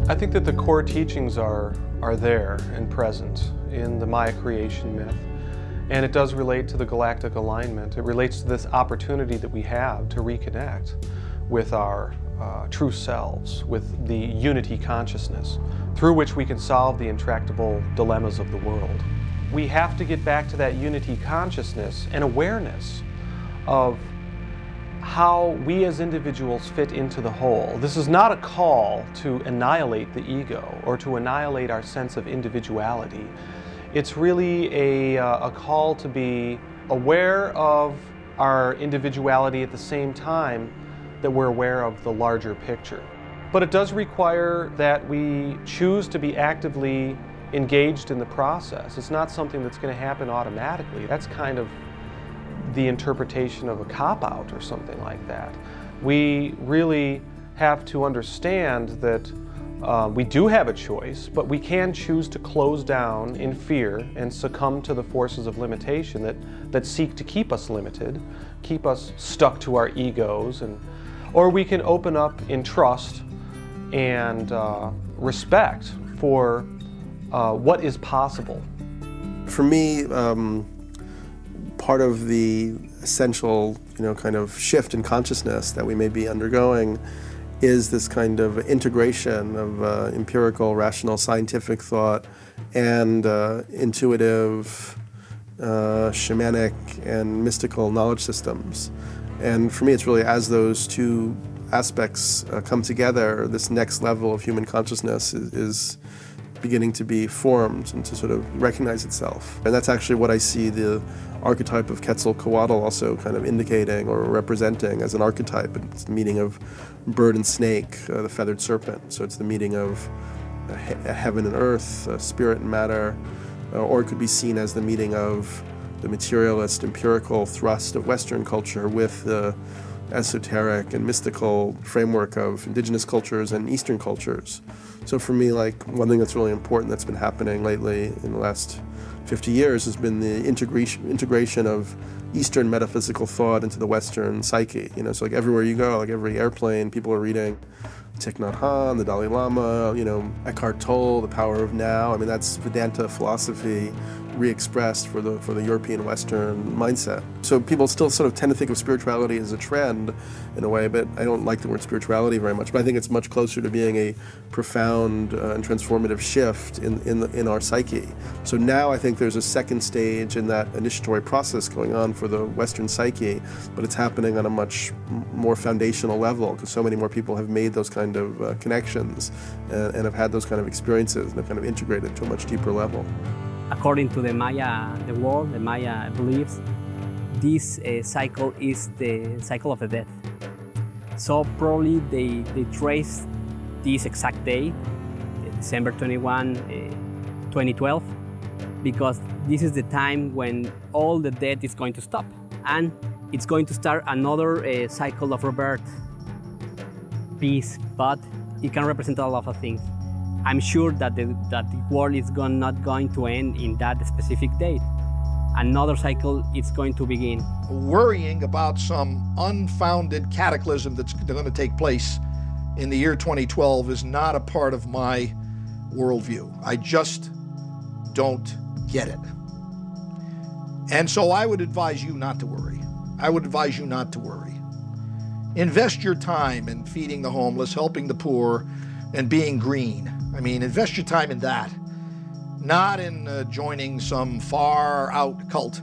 I think that the core teachings are there and present in the Maya creation myth. And it does relate to the galactic alignment. It relates to this opportunity that we have to reconnect with our true selves, with the unity consciousness, through which we can solve the intractable dilemmas of the world. We have to get back to that unity consciousness and awareness of how we as individuals fit into the whole. This is not a call to annihilate the ego or to annihilate our sense of individuality. It's really a call to be aware of our individuality at the same time that we're aware of the larger picture. But it does require that we choose to be actively engaged in the process. It's not something that's going to happen automatically. That's kind of the interpretation of a cop-out or something like that. We really have to understand that we do have a choice, but we can choose to close down in fear and succumb to the forces of limitation that seek to keep us limited, keep us stuck to our egos, or we can open up in trust and respect for what is possible. For me, part of the essential, kind of shift in consciousness that we may be undergoing is this kind of integration of empirical, rational, scientific thought and intuitive, shamanic, and mystical knowledge systems. And for me, it's really as those two aspects come together, this next level of human consciousness is beginning to be formed and to sort of recognize itself. And that's actually what I see the archetype of Quetzalcoatl also kind of indicating or representing as an archetype. It's the meaning of bird and snake, the feathered serpent. So it's the meeting of heaven and earth, spirit and matter, or it could be seen as the meeting of the materialist, empirical thrust of Western culture with the esoteric and mystical framework of indigenous cultures and Eastern cultures. So for me, like, one thing that's really important that's been happening lately in the last 50 years has been the integration of Eastern metaphysical thought into the Western psyche. So like everywhere you go, like every airplane, people are reading Thich Nhat Hanh, the Dalai Lama, Eckhart Tolle, The Power of Now. I mean, that's Vedanta philosophy re-expressed for the European Western mindset. So people still sort of tend to think of spirituality as a trend in a way, but I don't like the word spirituality very much. But I think it's much closer to being a profound and transformative shift in our psyche. So now I think there's a second stage in that initiatory process going on for the Western psyche, but it's happening on a much more foundational level because so many more people have made those kind of connections and have had those kind of experiences and have kind of integrated to a much deeper level. According to the Maya beliefs, this cycle is the cycle of the death. So probably they trace this exact day, December 21, 2012, because this is the time when all the death is going to stop. And it's going to start another cycle of rebirth, peace, but it can represent a lot of things. I'm sure that the world is not going to end in that specific date. Another cycle is going to begin. Worrying about some unfounded cataclysm that's going to take place in the year 2012 is not a part of my worldview. I just don't get it. And so I would advise you not to worry. I would advise you not to worry. Invest your time in feeding the homeless, helping the poor, and being green. I mean, invest your time in that, not in joining some far-out cult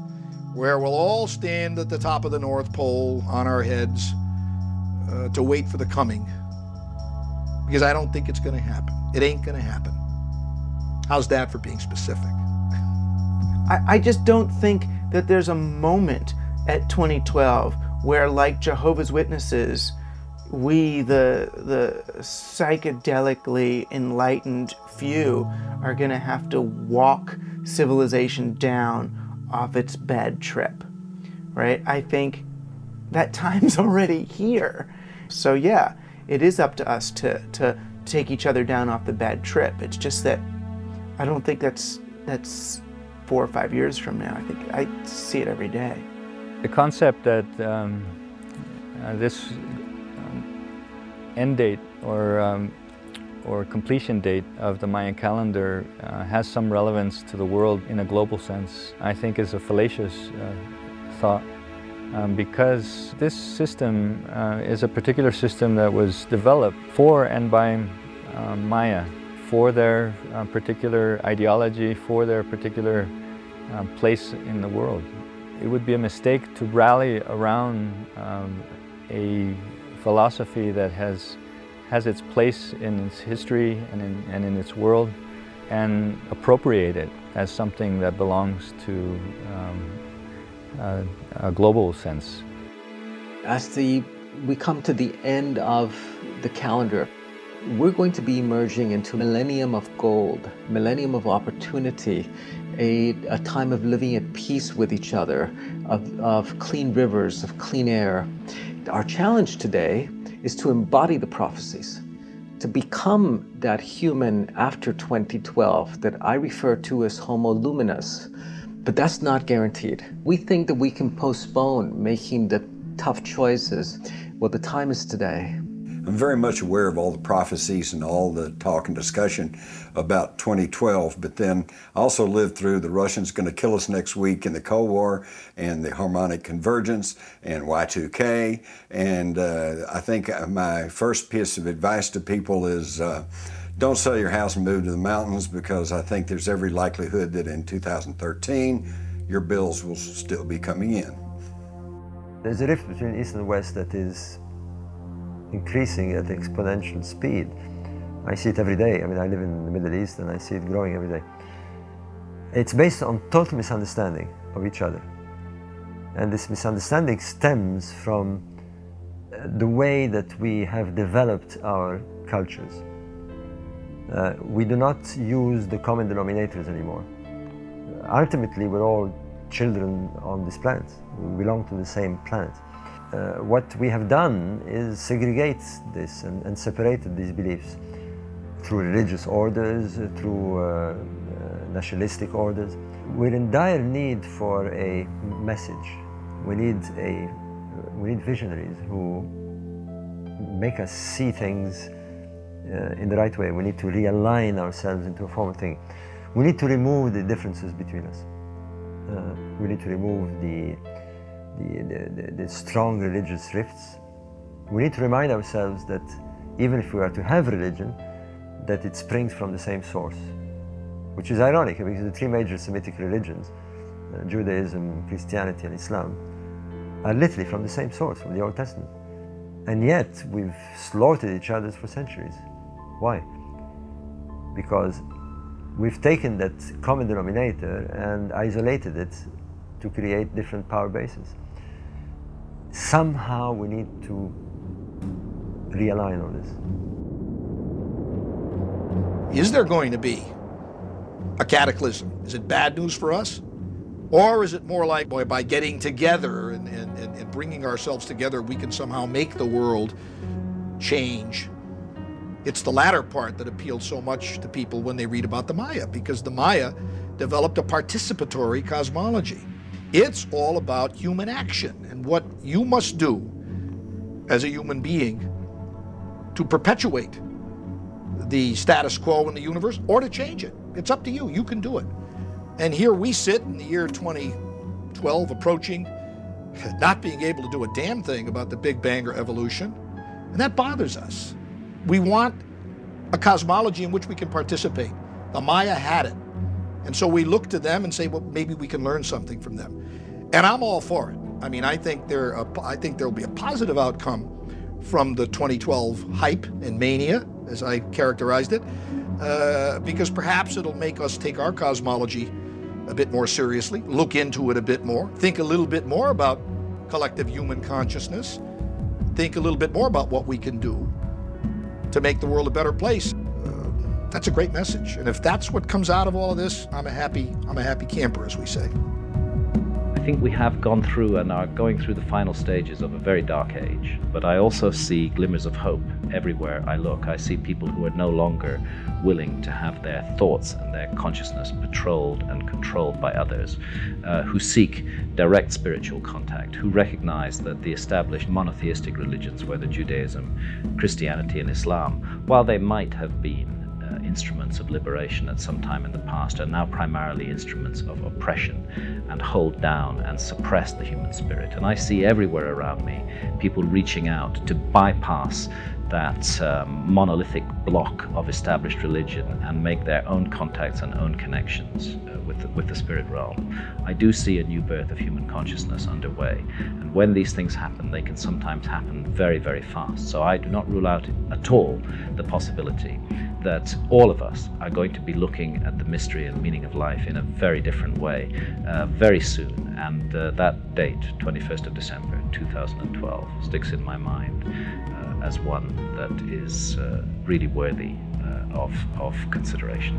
where we'll all stand at the top of the North Pole on our heads, to wait for the coming, because I don't think it's going to happen. It ain't going to happen. How's that for being specific? I just don't think that there's a moment at 2012 where, like Jehovah's Witnesses, we, the psychedelically enlightened few, are going to have to walk civilization down off its bad trip, right? I think that time's already here. So yeah, it is up to us to take each other down off the bad trip. It's just that I don't think that's 4 or 5 years from now. I think I see it every day. The concept that this end date or completion date of the Mayan calendar has some relevance to the world in a global sense, I think is a fallacious thought. Because this system is a particular system that was developed for and by Maya, for their particular ideology, for their particular place in the world. It would be a mistake to rally around a philosophy that has its place in its history and in its world, and appropriate it as something that belongs to a global sense. As we come to the end of the calendar, we're going to be emerging into a millennium of gold, millennium of opportunity, a time of living at peace with each other, of clean rivers, of clean air. Our challenge today is to embody the prophecies, to become that human after 2012 that I refer to as Homo luminous. But that's not guaranteed. We think that we can postpone making the tough choices. Well, the time is today. I'm very much aware of all the prophecies and all the talk and discussion about 2012, but then I also lived through the Russians going to kill us next week in the Cold War, and the harmonic convergence, and Y2K, and I think my first piece of advice to people is don't sell your house and move to the mountains, because I think there's every likelihood that in 2013 your bills will still be coming in. There's a rift between East and West that is increasing at exponential speed. I see it every day. I mean, I live in the Middle East and I see it growing every day. It's based on total misunderstanding of each other. And this misunderstanding stems from the way that we have developed our cultures. We do not use the common denominators anymore. Ultimately, we're all children on this planet. We belong to the same planet. What we have done is segregate this and separated these beliefs through religious orders, through nationalistic orders. We're in dire need for a message. We need visionaries who make us see things in the right way. We need to realign ourselves into a form of thing. We need to remove the differences between us. We need to remove the strong religious rifts. We need to remind ourselves that even if we are to have religion, that it springs from the same source, which is ironic because the three major Semitic religions, Judaism, Christianity, and Islam, are literally from the same source, from the Old Testament. And yet we've slaughtered each other for centuries. Why? Because we've taken that common denominator and isolated it to create different power bases. Somehow we need to realign all this. Is there going to be a cataclysm? Is it bad news for us? Or is it more like, boy, by getting together and bringing ourselves together, we can somehow make the world change? It's the latter part that appealed so much to people when they read about the Maya, because the Maya developed a participatory cosmology. It's all about human action and what you must do as a human being to perpetuate the status quo in the universe or to change it. It's up to you. You can do it. And here we sit in the year 2012 approaching, not being able to do a damn thing about the Big Bang or evolution, and that bothers us. We want a cosmology in which we can participate. The Maya had it. And so we look to them and say, well, maybe we can learn something from them. And I'm all for it. I mean, I think there'll be a positive outcome from the 2012 hype and mania, as I characterized it, because perhaps it'll make us take our cosmology a bit more seriously, look into it a bit more, think a little bit more about collective human consciousness, think a little bit more about what we can do to make the world a better place. That's a great message. And if that's what comes out of all of this, I'm a happy camper, as we say. I think we have gone through and are going through the final stages of a very dark age, but I also see glimmers of hope everywhere I look. I see people who are no longer willing to have their thoughts and their consciousness patrolled and controlled by others, who seek direct spiritual contact, who recognize that the established monotheistic religions, whether Judaism, Christianity, and Islam, while they might have been instruments of liberation at some time in the past, are now primarily instruments of oppression and hold down and suppress the human spirit. And I see everywhere around me people reaching out to bypass that monolithic block of established religion and make their own contacts and own connections with the spirit realm. I do see a new birth of human consciousness underway, and when these things happen, they can sometimes happen very, very fast. So I do not rule out at all the possibility that all of us are going to be looking at the mystery and meaning of life in a very different way very soon. And that date, 21st of December 2012, sticks in my mind as one that is really worthy of consideration.